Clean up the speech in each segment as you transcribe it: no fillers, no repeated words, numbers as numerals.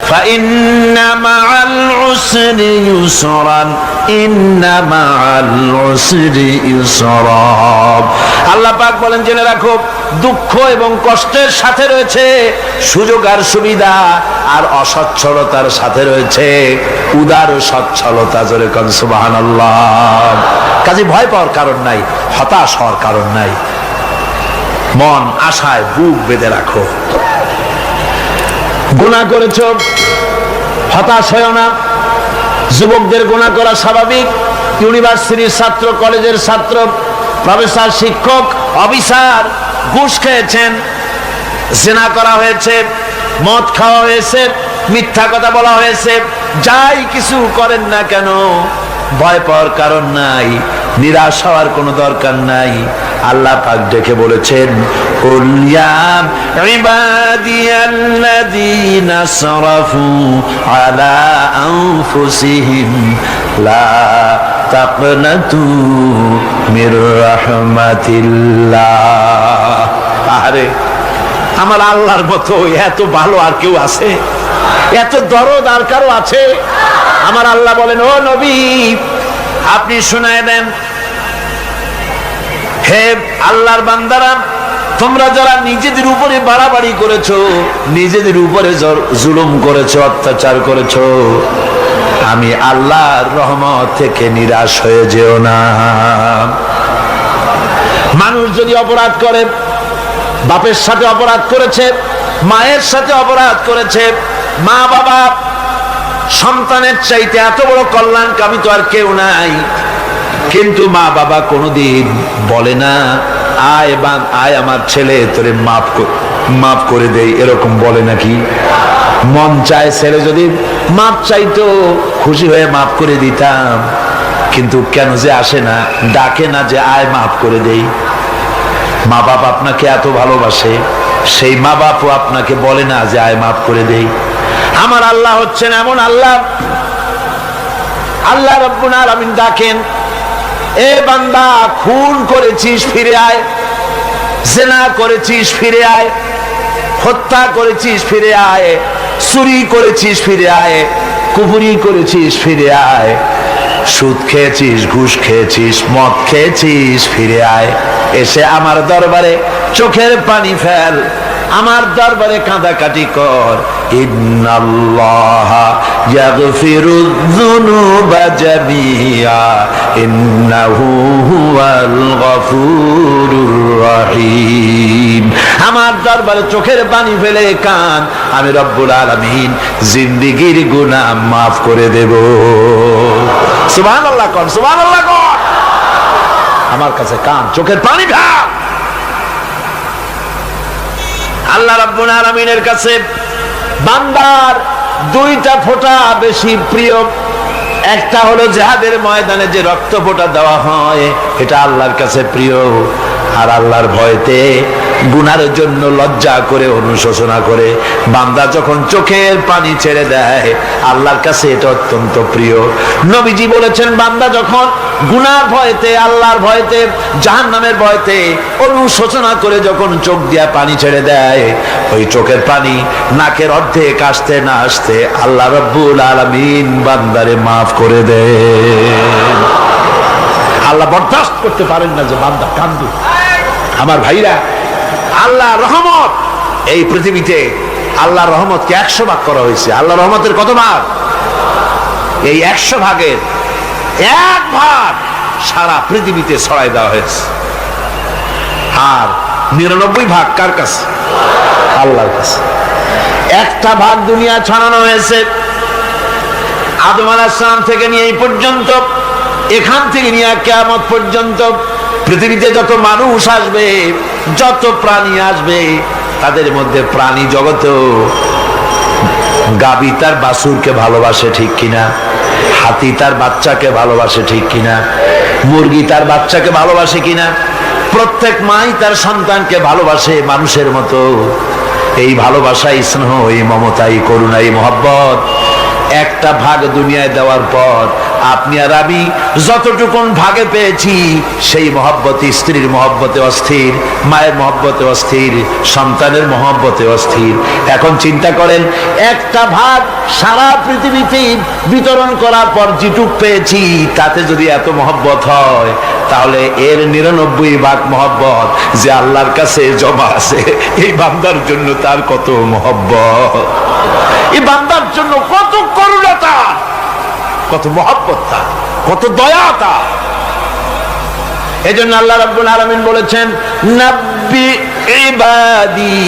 ফাইন্না মাআল উসরি ইউসরান, ইন্না মাআল উসরি ইউসরা। আল্লাহ পাক বলেন, জেনে রাখো দুঃখ এবং কষ্টের সাথে রয়েছে সুযোগ আর সুবিধা, আর অসচ্ছলতার সাথে রয়েছে উদার সচ্ছলতা। জোরে কোন সুবহানাল্লাহ। কাজে ভয় পাওয়ার কারণ নাই, হতাশ হওয়ার কারণ নাই। মন আশায় বুক বেঁধে রাখো। গুনাহ করেছো, হতাশ হয়ো না। যুবকদের গুনাহ করা স্বাভাবিক। ইউনিভার্সিটির ছাত্র, কলেজের ছাত্র, প্রফেসর, শিক্ষক, অফিসার ঘুষ খেয়েছেন, জিনা করা হয়েছে, মদ খাওয়া হয়েছে, মিথ্যা কথা বলা হয়েছে, যাই কিছু করেন না কেন ভয় পাওয়ার কারণ নাই, নিরাশ হওয়ার কোনো দরকার নাই। আল্লাহ পাক ডেকে বলেছেন, কুল ইয়া ইবাদিয়াল্লাযীনা আসরাফু আলা আনফুসিহিম লা তাকনাতু মির রাহমাতিল্লাহ। আরে আমার আল্লাহর মতো এত ভালো আর কেউ আছে? এত দরদ আর কারো আছে? আমার আল্লাহ বলেন, ও নবী আপনি শুনায় দেন, হে আল্লাহর বান্দারা, তোমরা যারা নিজেদের উপরে বাড়াবাড়ি করেছো, নিজেদের উপরে জুলুম করেছো, অত্যাচার করেছো, আমি আল্লাহর রহমত থেকে নিরাশ হয়ে যেও না। মানুষ যদি অপরাধ করে, বাপের সাথে অপরাধ করেছে, মায়ের সাথে অপরাধ করেছে, মা বাবা সন্তানের চাইতে এত বড় কল্যাণকামী তো আর কেউ নাই, কিন্তু মা বাবা কোনোদিন বলে না আয় আমার ছেলে তোরে মাফ করে দেই, এরকম বলে নাকি? মন চায় ছেলে যদি মাপ চাইতো, খুশি হয়ে মাফ করে দিতাম, কিন্তু কেন যে আসে না, ডাকে না যে আয় মাফ করে দেই। মা বাপ আপনাকে এত ভালোবাসে, সেই মা বাপও আপনাকে বলে না যে আয় মাফ করে দেই। আমার আল্লাহ হচ্ছেন এমন আল্লাহ, আল্লাহ রাব্বুল আলামিন ডাকেন, এ বান্দা খুন করেছিস ফিরে আয়, জিনা করেছিস ফিরে আয়, হত্যা করেছিস ফিরে আয়, চুরি করেছিস ফিরে আয়, কুফরি করেছিস ফিরে আয়, সুদ খেয়েছিস, ঘুষ খেয়েছিস, মদ খেয়েছিস ফিরে আয়, এসে আমার দরবারে চোখের পানি ফেল, আমার দরবারে কাঁদাকাটি কর। ইন্নাল্লাহা ইয়াগফিরুয যুনুবা জামিআ ইন্নাহু হুয়াল গফুরুর রহিম। আমার দরবারে চোখের পানি ফেলে কান, আমি রব্বুল আলামিন জিন্দেগীর গুনাহ মাফ করে দেব। সুবহানাল্লাহ কর, সুবহানাল্লাহ কর। আমার কাছে কান, চোখের পানি ফেল। আল্লাহ রাব্বুল আলামিনের কাছে বান্দার দুইটা ফোঁটা বেশি প্রিয়। একটা হলো জিহাদের ময়দানে যে রক্ত ফোঁটা দেওয়া হয়, এটা আল্লাহর কাছে প্রিয়। আর আল্লাহর ভয়তে গুনার জন্য লজ্জা করে, অনুশোচনা করে বান্দা যখন চোখের পানি ছেড়ে দেয়, আল্লাহর কাছে এটা অত্যন্ত প্রিয়। নবীজি বলেছেন, বান্দা যখন গুনার ভয়তে, আল্লাহর ভয়তে, জাহান্নামের ভয়তে অনুশোচনা করে যখন চোখ দিয়া পানি ছেড়ে দেয়, ওই চোখের পানি নাকের অর্ধেক আসতে না আসতে আল্লাহ রাব্বুল আলামিন বান্দারে মাফ করে দেন। আল্লাহ বরদাস্ত করতে পারেন না যে বান্দা কান্দে। আমার ভাইরা, আল্লাহ রহমত এই পৃথিবীতে, আল্লাহ রহমতকে 100 ভাগ করা হয়েছে। আল্লাহ রহমতের কত ভাগ? এই 100 ভাগের 1 ভাগ সারা পৃথিবীতে ছড়াই দেওয়া হয়েছে। আর 99 ভাগ কার কাছে? আল্লাহর কাছে। একটা ভাগ দুনিয়া ছড়ানো হয়েছে আদম আলাইহিস সালাম থেকে নিয়ে এই পর্যন্ত, এখান থেকে নিয়ে কিয়ামত পর্যন্ত পৃথিবীতে যত মানুষ আসবে, যত প্রাণী আসবে, তাদের মধ্যে প্রাণী জগতেও গাভী তার বাছুরকে ভালোবাসে ঠিক কিনা, হাতি তার বাচ্চাকে ভালোবাসে ঠিক কিনা, মুরগি তার বাচ্চাকে ভালোবাসে কিনা, প্রত্যেক মাই তার সন্তানকে ভালোবাসে মানুষের মতো। এই ভালোবাসা, স্নেহ, এই মমতা, এই করুণা, এই মহব্বত একটা ভাগ দুনিয়ায় দেওয়ার পর আপনি আর আমি যতটুকুন ভাগে পেয়েছি সেই মহব্বতে, স্ত্রীর মহব্বতে অস্থির, মায়ের মহব্বতে অস্থির, সন্তানের মহব্বতে অস্থির। এখন চিন্তা করেন, একটা ভাগ সারা পৃথিবীতে বিতরণ করার পর যেটুক পেয়েছি তাতে যদি এত মহব্বত হয়, তাহলে এর 99 ভাগ মহব্বত যে আল্লাহর কাছে জমা আছে, এই বান্দার জন্য তার কত মহব্বত, এই বান্দার জন্য কত করুণাতা, কত মহব্বতটা, কত দয়াটা। এজন্য আল্লাহ রাব্বুল আলামিন বলেছেন, নাব্বি ইবাদি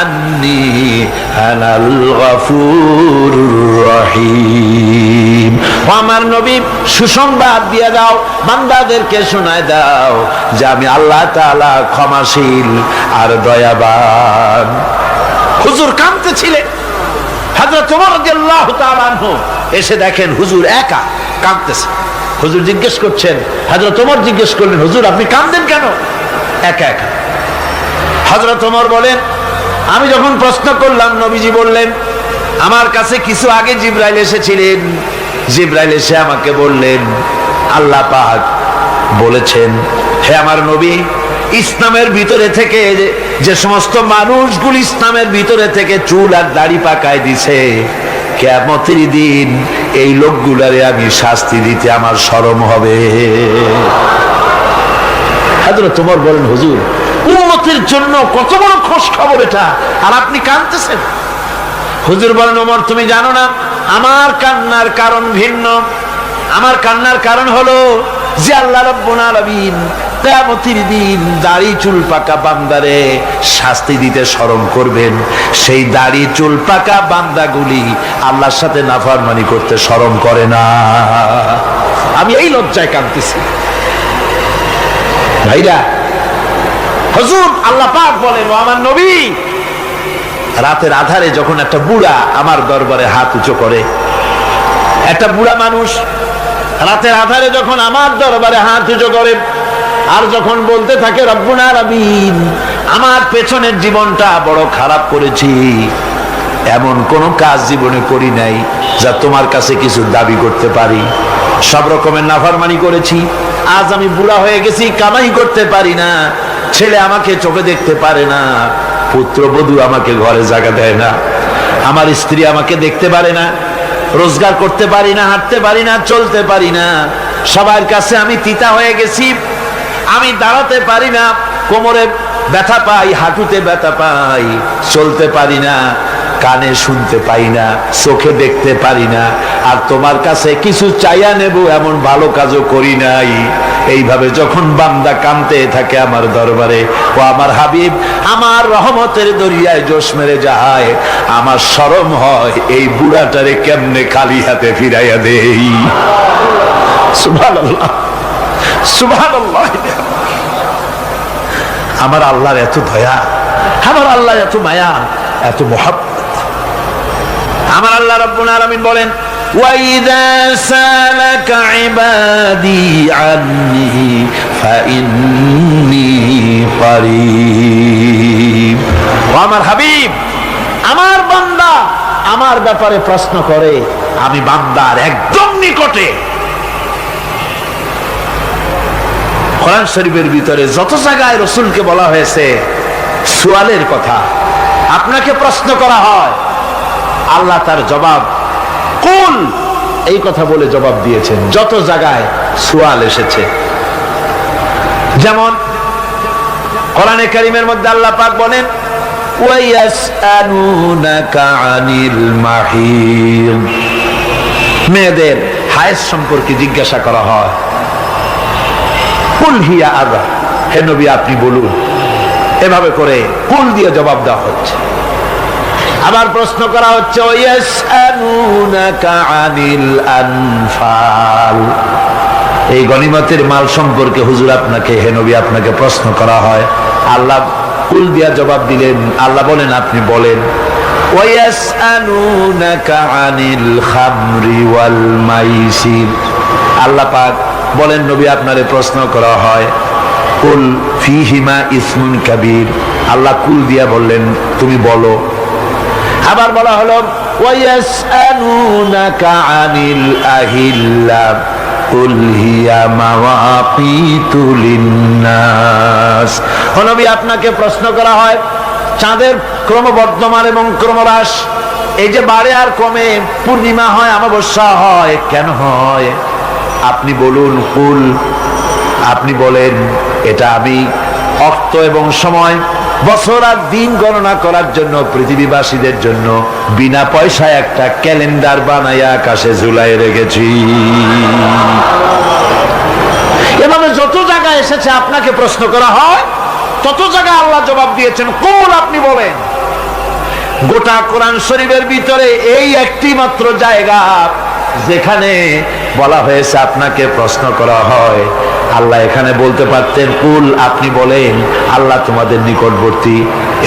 আন্নি আনাল গফুরুর রহিম। ও আমার নবী, সুসংবাদ দিয়ে দাও, বান্দাদেরকে শোনায় দাও যে আমি আল্লাহ তাআলা ক্ষমাশীল আর দয়াবান। হুজুর কাঁদতেছিলেন, হযরত ওমর রাদিয়াল্লাহু তাআলা আনহু এসে দেখেন হুজুর একা কাঁদতেছে। হুজুর জিজ্ঞেস করছেন, হযরত ওমর জিজ্ঞেস করলেন, হুজুর আপনি কাঁদেন কেন একা একা? হযরত ওমর বলেন, আমি যখন প্রশ্ন করলাম নবীজি বললেন, আমার কাছে কিছু আগে জিবরাইল এসেছিলেন, জিবরাইল এসে আমাকে বললেন আল্লাহ পাক বলেছেন, হে আমার নবী, ইসলামের ভিতরে থেকে যে সমস্ত মানুষগুলো ইসলামের ভিতরে থেকে চুল আর দাড়ি পাকায় দিছে, কিয়ামতের দিন এই লোকগুলারে আমি শাস্তি দিতে আমার শরম হবে। হযরত ওমর বলেন, হুজুর উম্মতের জন্য কত বড় খুশ খবর এটা, আর আপনি কাঁদতেছেন। হুজুর বলেন, ওমর তুমি জানো না আমার কান্নার কারণ ভিন্ন। আমার কান্নার কারণ হলো যে আল্লাহ রাব্বুল আলামিন কিয়ামতের দিন দাড়ি চুল পাকা বান্দারে শাস্তি দিতে শরম করবেন, সেই দাড়ি চুল পাকা বান্দাগুলি আল্লাহর সাথে নাফরমানি করতে শরম করে না। আমি এই লজ্জায় কাঁদতেছি। ভাইরা, হুজুর আল্লাহ পাক বলেন, ও আমার নবী, রাতের আধারে যখন একটা বুড়া আমার দরবারে হাত উঁচু করে, একটা বুড়া মানুষ রাতের আধারে যখন আমার দরবারে হাত উঁচু করে আর যখন বলতে থাকে, রব্বুল আলামিন আমার পেছনের জীবনটা বড় খারাপ করেছি, এমন কোন কাজ জীবনে করি নাই যা তোমার কাছে কিছু দাবি করতে পারি, সব রকমের নাফরমানি করেছি, আজ আমি বুড়া হয়ে গেছি, কামাই করতে পারি না, ছেলে আমাকে চোখে দেখতে পারে না, পুত্রবধূ আমাকে ঘরে জায়গা দেয় না, আমার স্ত্রী আমাকে দেখতে পারে না, রোজগার করতে পারি না, হাঁটতে পারি না, চলতে পারি না, সবার কাছে আমি তিতা হয়ে গেছি, আমি দাঁড়াতে পারি না, কোমরে ব্যথা পাই, হাঁটুতে ব্যথা পাই, চলতে পারি না, কানে শুনতে পাই না, চোখে দেখতে পারি না, আর তোমার কাছে কিছু চাইয়া নেব এমন ভালো কাজও করি নাই। এইভাবে যখন বান্দা কাঁদতে থাকে আমার দরবারে, ও আমার হাবিব আমার রহমতের দরিয়ায় জোশ মেরে যায়, আমার শরম হয় এই বুড়াটারে কেমনে খালি হাতে ফিরাইয়া দেই। সুবহানাল্লাহ, সুবহানাল্লাহ। আমার আল্লাহর এত দয়া, আমার আল্লাহ এত মায়া, এত মহব্বত। আমার আল্লাহ রাব্বুল আলামিন বলেন, ওয়াইযা সালাকা ইবাদি আন্নি ফাইন্নী করিব। ও আমার হাবিব, আমার বান্দা আমার ব্যাপারে প্রশ্ন করে, আমি বান্দার একদম নিকটে। কোরআন শরীফের ভিতরে যত জায়গায় রাসূলকে বলা হয়েছে সুয়ালের কথা, আপনাকে প্রশ্ন করা হয়, আল্লাহ তার জবাব কুল এই কথা বলে জবাব দিয়েছেন। যত জায়গায় সুয়াল এসেছে, যেমন কোরআনে কারীমের মধ্যে আল্লাহ পাক বলেন, ওয়ায়াসআলুনাকা আনিল মাহিদ, মেয়েদের হায়েজ সম্পর্কে জিজ্ঞাসা করা হয়, কুল হিয়া আযা, হে নবী আপনি বলুন। এভাবে করে কুল দিয়ে জবাব দেওয়া হচ্ছে। আবার প্রশ্ন করা হচ্ছে, ওয়ায়াসআলুনাকা আনিল আনফাল, এই গনিমতের মাল সম্পর্কে হুজুর আপনাকে, হে নবী আপনাকে প্রশ্ন করা হয়। আল্লাহ কুল দিয়া জবাব দিলেন, আল্লাহ বলেন আপনি বলেন। ওয়ায়াসআলুনাকা আনিল খামরি ওয়াল মাইসির, আল্লাহ পাক বলেন নবী আপনারে প্রশ্ন করা হয়, কুল ফীহিমা ইসমুন কাবীর, আল্লাহ কুল দিয়া বললেন তুমি বলো। আবার বলা হলো ওয়ায়াসআলুনাকা আনিল আহিল্লা কুল হিয়া মাওয়াকিতু লিন্নাস। ও নবী, আপনাকে প্রশ্ন করা হয় চাঁদের ক্রমবর্ধমান এবং ক্রমহ্রাস, এই যে বাড়ে আর কমে, পূর্ণিমা হয় অমাবস্যা হয়, কেন হয়? আপনি বলুন, কুল, আপনি বলেন, এটা আমি অক্ত এবং সময়, বছর আর দিন গণনা করার জন্য পৃথিবীবাসীদের জন্য বিনা পয়সায় একটা ক্যালেন্ডার বানাইয়া আকাশে ঝুলাই রেখেছি। এভাবে যত জায়গায় এসেছে আপনাকে প্রশ্ন করা হয়, তত জায়গায় আল্লাহ জবাব দিয়েছেন কুল, আপনি বলেন। গোটা কোরআন শরীফের ভিতরে এই একটি মাত্র জায়গা যেখানে বলা হয়েছে আপনাকে প্রশ্ন করা হয়। আল্লাহ এখানে বলতে পারতেন কুল, আপনি বলেন, আল্লাহ তোমাদের নিকটবর্তী,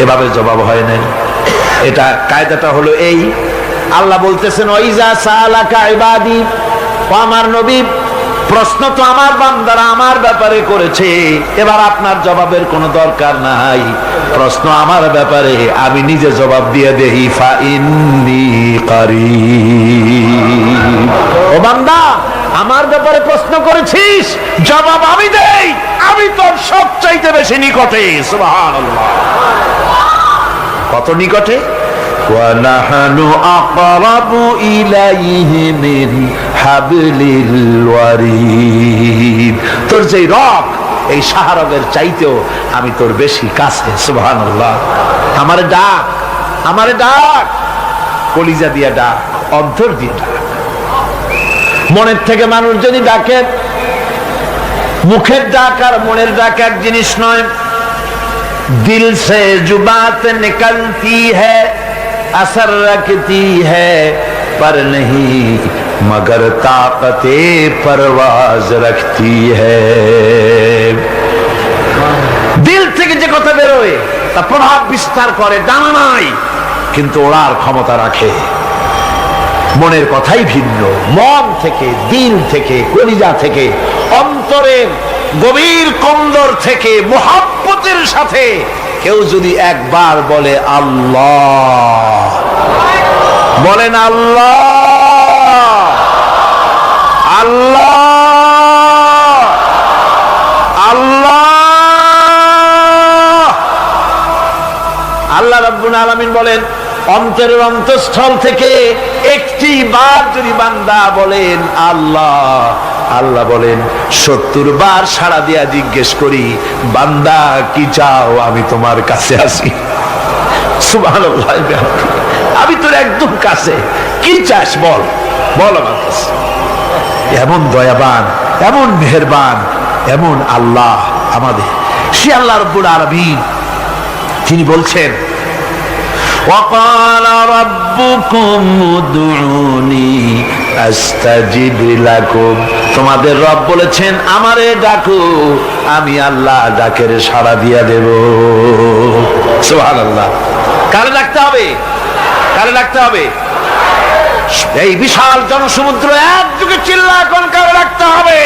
এভাবে জবাব হয় না। এটা কায়দাটা হলো এই, আল্লাহ বলতেছেন ওয়াইজা সালাকা ইবাদি, ও আমার নবী, প্রশ্ন তো আমার বান্দারা আমার ব্যাপারে করেছে, এবার আপনার জবাবের কোনো দরকার নাই। প্রশ্ন আমার ব্যাপারে, আমি নিজে জবাব দিয়ে দেই, ফা ইন্নী কারীব। ও বান্দা, আমার ব্যাপারে প্রশ্ন করেছিস, জবাব আমি দেই, আমি তোর সবচাইতে বেশি নিকটে। সুবহানাল্লাহ, কত নিকটে? وَنَحْنُ أَقْرَبُ إِلَيْهِ مِنْ حَبْلِ الْوَرِيدِ। তোর যে রগ, এই শাহরগের চাইতেও আমি তোর বেশি কাছে। সুবহানাল্লাহ। আমারে ডাক, আমারে ডাক, কলিজা দিয়া ডাক, অন্তর দিয়ে ডাক। মনের থেকে মানুষ যদি ডাকে, মুখের ডাক আর মনের ডাক এক জিনিস নয়। দিল সে জুবাত নিকলতি হ্যায়, असर रखती है पर नहीं मगर ताकते परवाज रखती है। দিল থেকে যে কথা বেরোয় তা প্রভাব বিস্তার করে, ডানা নাই কিন্তু ওড়ার ক্ষমতা রাখে। মনের কথাই ভিন্ন। মন থেকে, দিল থেকে, কলিজা থেকে, অন্তরের গভীর কন্দর থেকে মুহাব্বতের সাথে কেউ যদি একবার বলে আল্লাহ, বলেন আল্লাহ, আল্লাহ, আল্লাহ, আল্লাহ রাব্বুল আলামিন বলেন, অন্তরের অন্তঃস্থল থেকে একটি বার যদি বান্দা বলেন আল্লাহ, আল্লাহ বলেন 70 বার সাড়া দিয়া জিজ্ঞেস করি, বান্দা কি চাও, আমি তোমার কাছে আসি। সুবহানাল্লাহ, আমি তোর একদম কাছে, কি চাস বল, বল আমার কাছে। এমন দয়াবান, এমন মেহেরবান, এমন আল্লাহ আমাদের। সে আল্লাহ রাব্বুল আলামিন, তিনি বলছেন وقال ربكم ادعوني استجب لكم। তোমাদের রব বলেছেন আমারে ডাকো, আমি আল্লাহ ডাকের সাড়া দিয়া দেব। সুবহানাল্লাহ। কারে ডাকতে হবে? কারে ডাকতে হবে? এই বিশাল জনসমুদ্র একযোগে চিল্লায় কোন কারে ডাকতে হবে?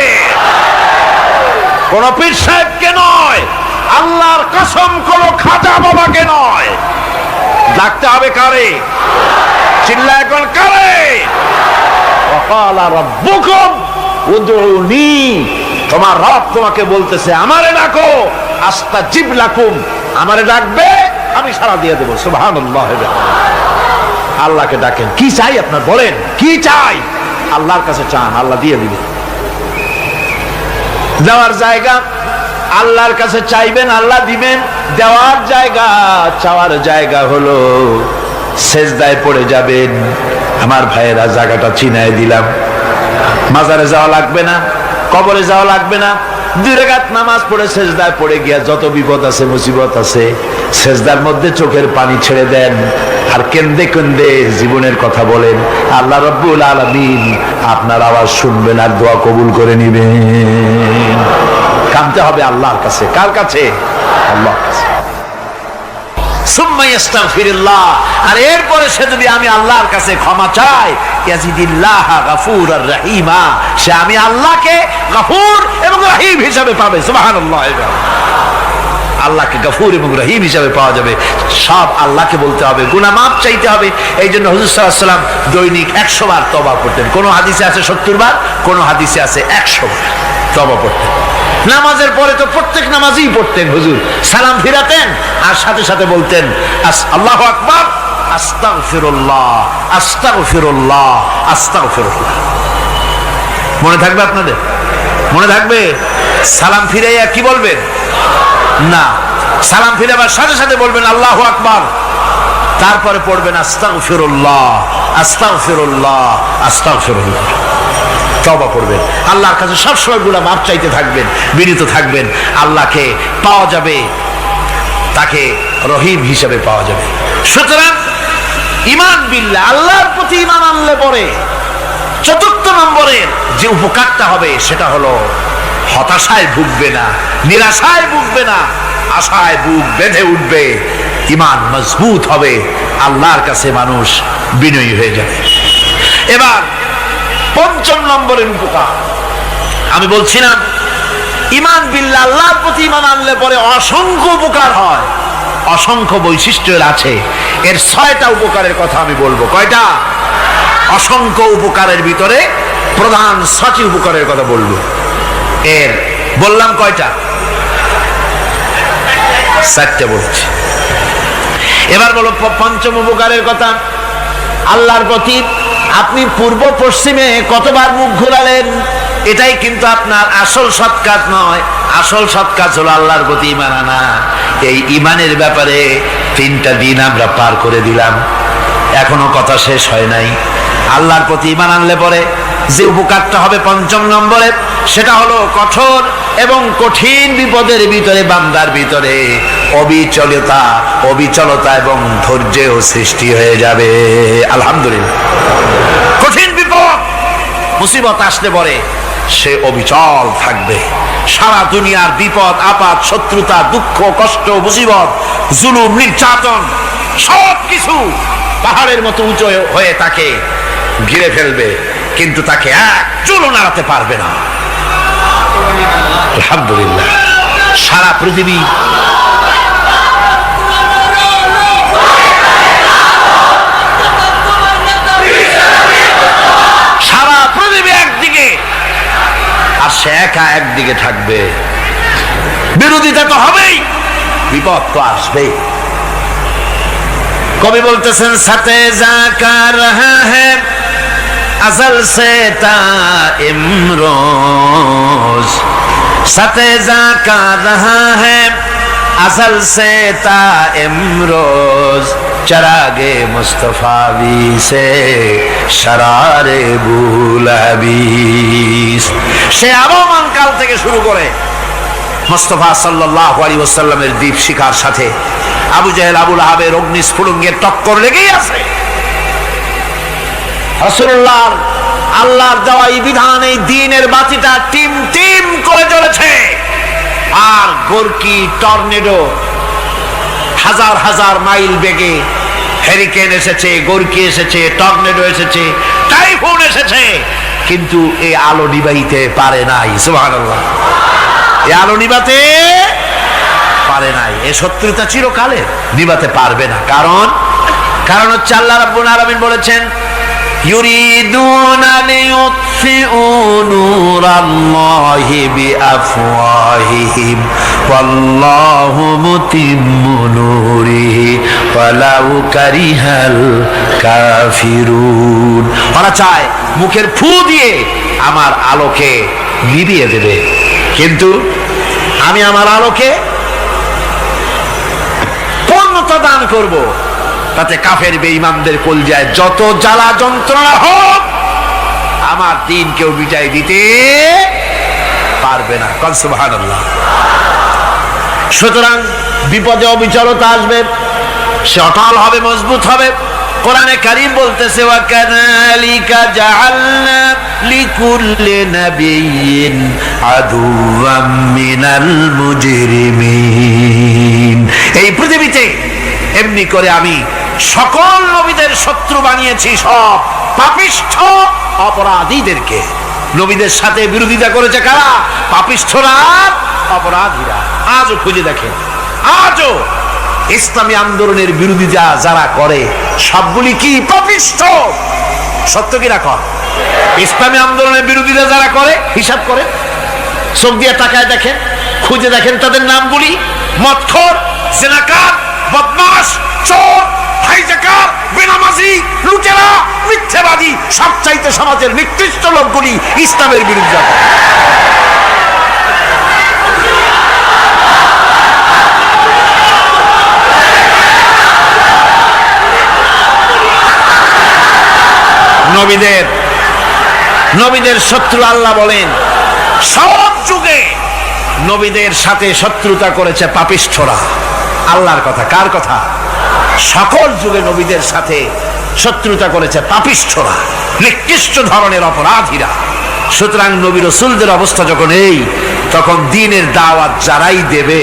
কোন পীর সাহেবকে নয়, আল্লাহর কসম কোন খাজা বাবাকে নয়, ডাকতে হবে কারে? চিল্লায় কোন কারে? ওয়াকালা রাব্বুকুম উদউনি, তোমার রব তোমাকে বলতেছে আমারে ডাকো, আস্তাজিব লাকুম, আমারে ডাকবে আমি সাড়া দিয়ে দেব। সুবহানাল্লাহ। আল্লাহকে ডাকেন, কি চাই আপনার বলেন, কি চাই? আল্লাহর কাছে চান, আল্লাহ দিয়ে দিবেন। যাওয়ার জায়গা আল্লাহর কাছে চাইবেন, আল্লাহ দিবেন। দেওয়ার জায়গা, চাওয়ার জায়গা হলো সেজদায় পড়ে যাবেন। আমার ভাইয়েরা, জায়গাটা চিনায় দিলাম। মাজারে যাওয়া লাগবে না, কবরে যাওয়া লাগবে না। 2 রাকাত নামাজ পড়ে সেজদায় পড়ে গিয়া যত বিপদ আছে, মুসিবত আছে, সেজদার মধ্যে চোখের পানি ছেড়ে দেন আর কেন্দে কেন্দে জীবনের কথা বলেন। আল্লাহ রাব্বুল আলামিন আপনার আওয়াজ শুনবেন আর দোয়া কবুল করে নিবেন। কাঁদতে হবে আল্লাহর কাছে। কার কাছে? আল্লাহর কাছে। সুম্মা ইস্তাগফিরুল্লাহ, আর এরপরে সে যদি আমি আল্লাহর কাছে ক্ষমা চাই, ইয়াজিদিল্লাহ গফুরার রহিমা, সে আমি আল্লাহকে গফুর এবং রহিম হিসাবে পাবে। সুবহানাল্লাহ। আল্লাহকে গফুর এবং রহিম হিসাবে পাওয়া যাবে। সব আল্লাহকে বলতে হবে, গুনাহ মাফ চাইতে হবে। এই জন্য হুজুর সাল্লাল্লাহু আলাইহি ওয়াসাল্লাম দৈনিক 100 বার তওবা করতেন। কোন হাদিসে আছে 70 বার, কোন হাদিসে আছে 100 বার তওবা করতেন। নামাজের পরে তো প্রত্যেক নামাজই পড়তেন হুজুর, সালাম ফিরাতেন আর সাথে সাথে বলতেন আল্লাহু আকবার, আস্তাগফিরুল্লাহ, আস্তাগফিরুল্লাহ, আস্তাগফিরুল্লাহ। মনে থাকবে আপনাদের? মনে থাকবে? সালাম ফিরাইয়া কি বলবেন? না, সালাম ফিরাবার সাথে সাথে বলবেন আল্লাহু আকবার, তারপরে পড়বেন আস্তাগফিরুল্লাহ, আস্তাগফিরুল্লাহ, আস্তাগফিরুল্লাহ। তওবা করবেন, আল্লাহর কাছে সবসময় গুনাহ মাফ চাইতে থাকবেন, বিনীত থাকবেন। আল্লাহকে পাওয়া যাবে, তাকে রহিম হিসেবে পাওয়া যাবে। সুতরাং ঈমান বিল্লাহ, আল্লাহর প্রতি ঈমান আনলে পরে চতুর্থ নম্বরের যে উপকারটা হবে সেটা হলো হতাশায় ভুগবে না, নিরাশায় ভুগবে না, আশায় বুক বেঁধে উঠবে, ঈমান মজবুত হবে, আল্লাহর কাছে মানুষ বিনয়ী হয়ে যাবে। এবার পঞ্চম নম্বরের উপকার আমি বলছিলাম, ঈমান বিল্লাহ, আল্লাহর প্রতি ঈমান আনলে পরে অসংখ্য উপকার হয়, অসংখ্য বৈশিষ্ট্য আছে। এর 6টা উপকারের কথা আমি বলবো। কয়টা? অসংখ্য উপকারের ভিতরে প্রধান 6টি উপকারের কথা বলবো। এর বললাম কয়টা? 4টে বলছি। এবার বলো পঞ্চম উপকারের কথা। আল্লাহর প্রতি আপনি পূর্ব পশ্চিমে কতবার মুখ ঘোরালেন, এটাই কিন্তু আপনার আসল সৎ কাজ নয়। আসল সৎ কাজ হলো আল্লাহর প্রতি ঈমান আনা। এই ঈমানের ব্যাপারে 3টা দিন আমরা পার করে দিলাম, এখনো কথা শেষ হয় নাই। আল্লাহর প্রতি ঈমান আনলে পরে যে উপকারটা হবে পঞ্চম নম্বরে, সেটা হলো কঠোর এবং কঠিন বিপদের ভিতরে বান্দার ভিতরে অবিচলতা এবং ধৈর্যের সৃষ্টি হয়ে যাবে। আলহামদুলিল্লাহ। কঠিন বিপদ মুসিবত আসলে পরে সে অবিচল থাকবে। সারা দুনিয়ার বিপদ আপদ, শত্রুতা, দুঃখ, কষ্ট, মুসিবত, জুলুম, নির্যাতন সবকিছু পাহাড়ের মতো উঁচু হয়ে তাকে ঘিরে ফেলবে, কিন্তু তাকে এক চুলও নাড়াতে পারবে না। আলহামদুলিল্লাহ। সারা পৃথিবী একদিকে আর সে একা একদিকে থাকবে। বিরোধিতা তো হবেই, বিপদ তো আসবেই। কবি বলতেছেন, সাথে জাকা রহা হ্যায় अज़ल से ता इमरोज, सतेजा का रहा है अज़ल से ता इमरोज, चरागे मुस्तफावी से शरारे बुलहबीस। সে আবহমান কাল থেকে শুরু করে মুস্তাফা সাল্লাল্লাহু আলাইহি ওয়াসাল্লামের দীপ শিখার সাথে আবু জাহেল, আবু লাহাবের অগ্নিস্ফুলিঙ্গের টক্কর লেগেই আছে। রাসূলুল্লাহ আল্লাহর দেওয়া এই বিধান, এই দ্বীনের বাতিটা টিম টিম করে জ্বলেছে। আর গোরকি, টর্নেডো, হাজার হাজার মাইল বেগে হেরিকেন এসেছে, গোরকি এসেছে, টর্নেডো এসেছে, টাইফুন এসেছে, কিন্তু এই আলো নিবাইতে পারে নাই। সুবহানাল্লাহ। এই আলো নিবাতে পারে নাই। এই শত্রুতা চিরকালের, নিবাতে পারবে না। কারণ হচ্ছে আল্লাহ রাব্বুল আলামিন বলেছেন, ইউরিদুনা লিইউতফিউ নূরাল্লাহি বিআফওয়াহিহিম ওয়াল্লাহু মুতিম্মু নূরিহি ওয়ালাউ কারিহাল কাফিরুন। ওরা চায় মুখের ফু দিয়ে আমার আলোকে নিভিয়ে দেবে, কিন্তু আমি আমার আলোকে পূর্ণতা দান করব। তাতে কাফের বেঈমানদের কলজায় যত জ্বালা যন্ত্রণা হোক, আমার দ্বীন কেউ মিটাই দিতে পারবে না। সুবহানাল্লাহ। সুতরাং বিপদে অবিচলতা আসবে, সে অটল হবে, মজবুত হবে। কোরআনে কারীম বলতেছে, ওয়া কাযালিকা জাআলনা লিকুল্লি নাবিয়্যিন আদুওয়াম মিনাল মুজরিমিন। এই পৃথিবীতে এমনি করে আমি সকল নবীদের শত্রু বানিয়েছি, সব পাপিষ্ঠ অপরাধীদেরকে। নবীদের সাথে বিরোধিতা করেছে কারা? পাপিষ্ঠরা, অপরাধীরা। আজও খুঁজে দেখেন, আজও ইসলামী আন্দোলনের বিরোধিতা যারা করে সবগুলি কি পাপিষ্ঠ? সত্য কি না কর? ইসলামী আন্দোলনের বিরোধিতা যারা করে হিসাব করে, চোখ দিয়ে তাকায় দেখেন, খুঁজে দেখেন তাদের নামগুলি। মদখোর, জিনাকার, বদমাশ, চোর, হাইজাকার, বেনামাজি, লুটেরা, মিথ্যাবাদী, সবচাইতে সমাজের নিকৃষ্ট লোকগুলি ইসলামের বিরুদ্ধে। নবীদের শত্রু আল্লাহ বলেন সব যুগে নবীদের সাথে শত্রুতা করেছে পাপিষ্ঠরা। আল্লাহর কথা, কার কথা? সকল যুগে নবীদের সাথে শত্রুতা করেছে পাপিষ্ঠরা, নিকৃষ্ট ধরনের অপরাধীরা। সুতরাং নবী রাসূলদের অবস্থা যখন এই, তখন দ্বীনের দাওয়াত যারাই দেবে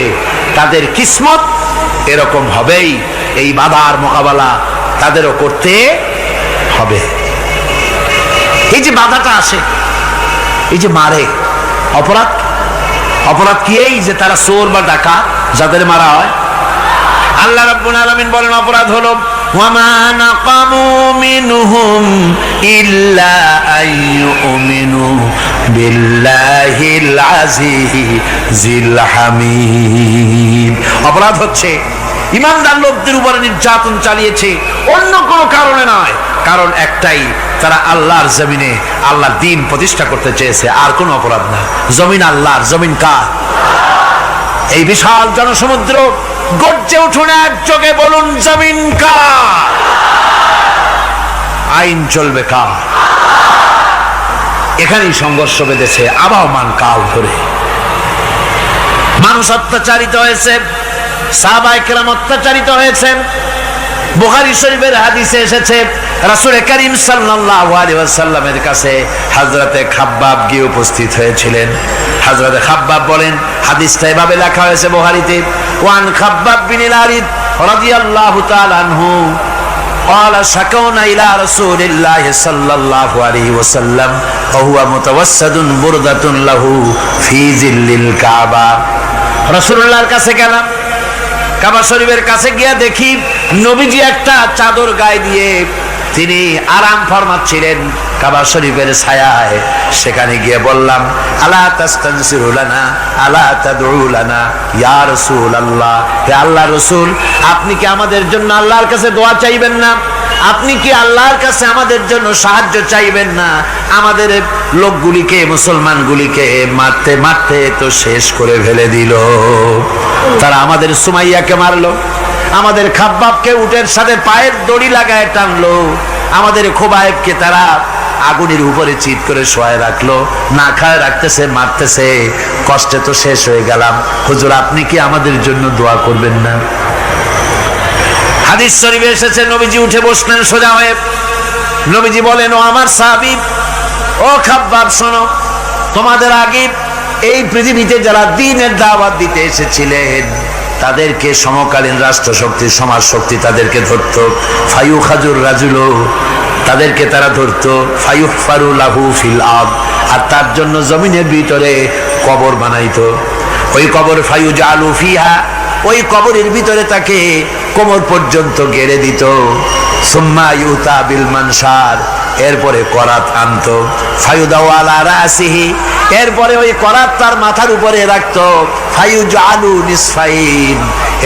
তাদের কিসমত এরকম হবেই। এই বাধার মোকাবেলা তাদেরও করতে হবে। এই যে বাধাটা আসে, এই যে মারে, অপরাধ কি? এই যে তারা চোর বা ডাকাত যাদের মারা হয়। আল্লাহ রাব্বুল আলামিন বলেন অপরাধ হলো ওয়ামা নাকামু মিনহুম ইল্লা আইয়ুমিনু বিল্লাহিল আজিজিল হামিদ। অপরাধ হচ্ছে ইমানদার লোকদের উপরে নির্যাতন চালিয়েছে, অন্য কোনো কারণে নয়। কারণ একটাই, তারা আল্লাহর জমিনে আল্লাহর দ্বীন প্রতিষ্ঠা করতে চেয়েছে, আর কোনো অপরাধ না। জমিন আল্লাহর, জমিন কার? এই বিশাল জনসমুদ্র গর্জে উঠুন একযোগে, বলুন জমিন কার? আইন চলবে কার? এখানেই সংঘর্ষ বেঁধেছে আবহমান কাল ধরে। মানুষ অত্যাচারিত হয়েছে, সাহাবায়ে কেরাম অত্যাচারিত হয়েছেন। বুখারী শরীফের হাদিসে এসেছে রাসূল করিম সাল্লাল্লাহু আলাইহি ওয়াসাল্লামের কাছে হযরতে খাব্বাব গিয়ে উপস্থিত হয়েছিলেন। হযরতে খাব্বাব বলেন, হাদিসটা এভাবে লেখা হয়েছে বুখারীতে, ওয়ান খাব্বাব বিন আরিদ রাদিয়াল্লাহু তাআলা আনহু قال شكونا إلى رسول الله صلى الله عليه وسلم وهو متوسد بردة له في ظل الكعبة। রাসূলুল্লাহর কাছে গেলাম, কাবা শরীফের কাছে গিয়ে দেখি নবীজি একটা চাদর গায়ে দিয়ে তিনি আরাম ফরমাচ্ছিলেন কাবা শরীফের ছায়ায়। সেখানে গিয়ে বললাম, আলা তাস্তানসিরু লানা আলা তাদউ লানা ইয়া রাসূলুল্লাহ, হে আল্লাহর রাসূল, আপনি কি আমাদের জন্য আল্লাহর কাছে দোয়া চাইবেন না? আপনি কি আল্লাহর কাছে আমাদের জন্য সাহায্য চাইবেন না? আমাদের লোকগুলিকে, মুসলমানগুলিকে মারতে মারতে তো শেষ করে ফেলে দিল। তারা আমাদের সুমাইয়াকে মারলো, আমাদের খাব্বাবকে উটের সাথে পায়ের দড়ি লাগায় টানলো, আমাদের খোবায়েবকে তারা আগুনের উপরে চিৎ করে শোয়ায় রাখলো, না খায় রাখতেছে, মারতেছে। কষ্টে তো শেষ হয়ে গেলাম, হুজুর আপনি কি আমাদের জন্য দোয়া করবেন না? হাদিস শরীফে এসেছে নবীজি উঠে বসলেন সোজা হয়ে। নবীজি বলেন, ও আমার সাহাবী, ও খাব্বাব শোনো, তোমাদের আগে এই পৃথিবীতে যারা দ্বীনের দাওয়াত দিতে এসেছিলেন তাদেরকে সমকালীন রাষ্ট্রশক্তি, সমাজ শক্তি তাদেরকে ধরত। ফায়ু খাজুর রাজুলো, তাদেরকে তারা ধরত। ফায়ুহফারু লাহু ফিল আরদ, আর তার জন্য জমিনের ভিতরে কবর বানাইতো। ওই কবর ফায়ু জালু ফিহা, ওই কবরের ভিতরে তাকে কোমর পর্যন্ত গেড়ে দিত। সুম্মা ইউতা বিল মানশার, এরপরে করাত আনতো। ফায়ুদাউ আলা রাসিহি, এরপরে ওই করাত তার মাথার উপরে রাখতো। ফায়ুজালু নিসফাইন,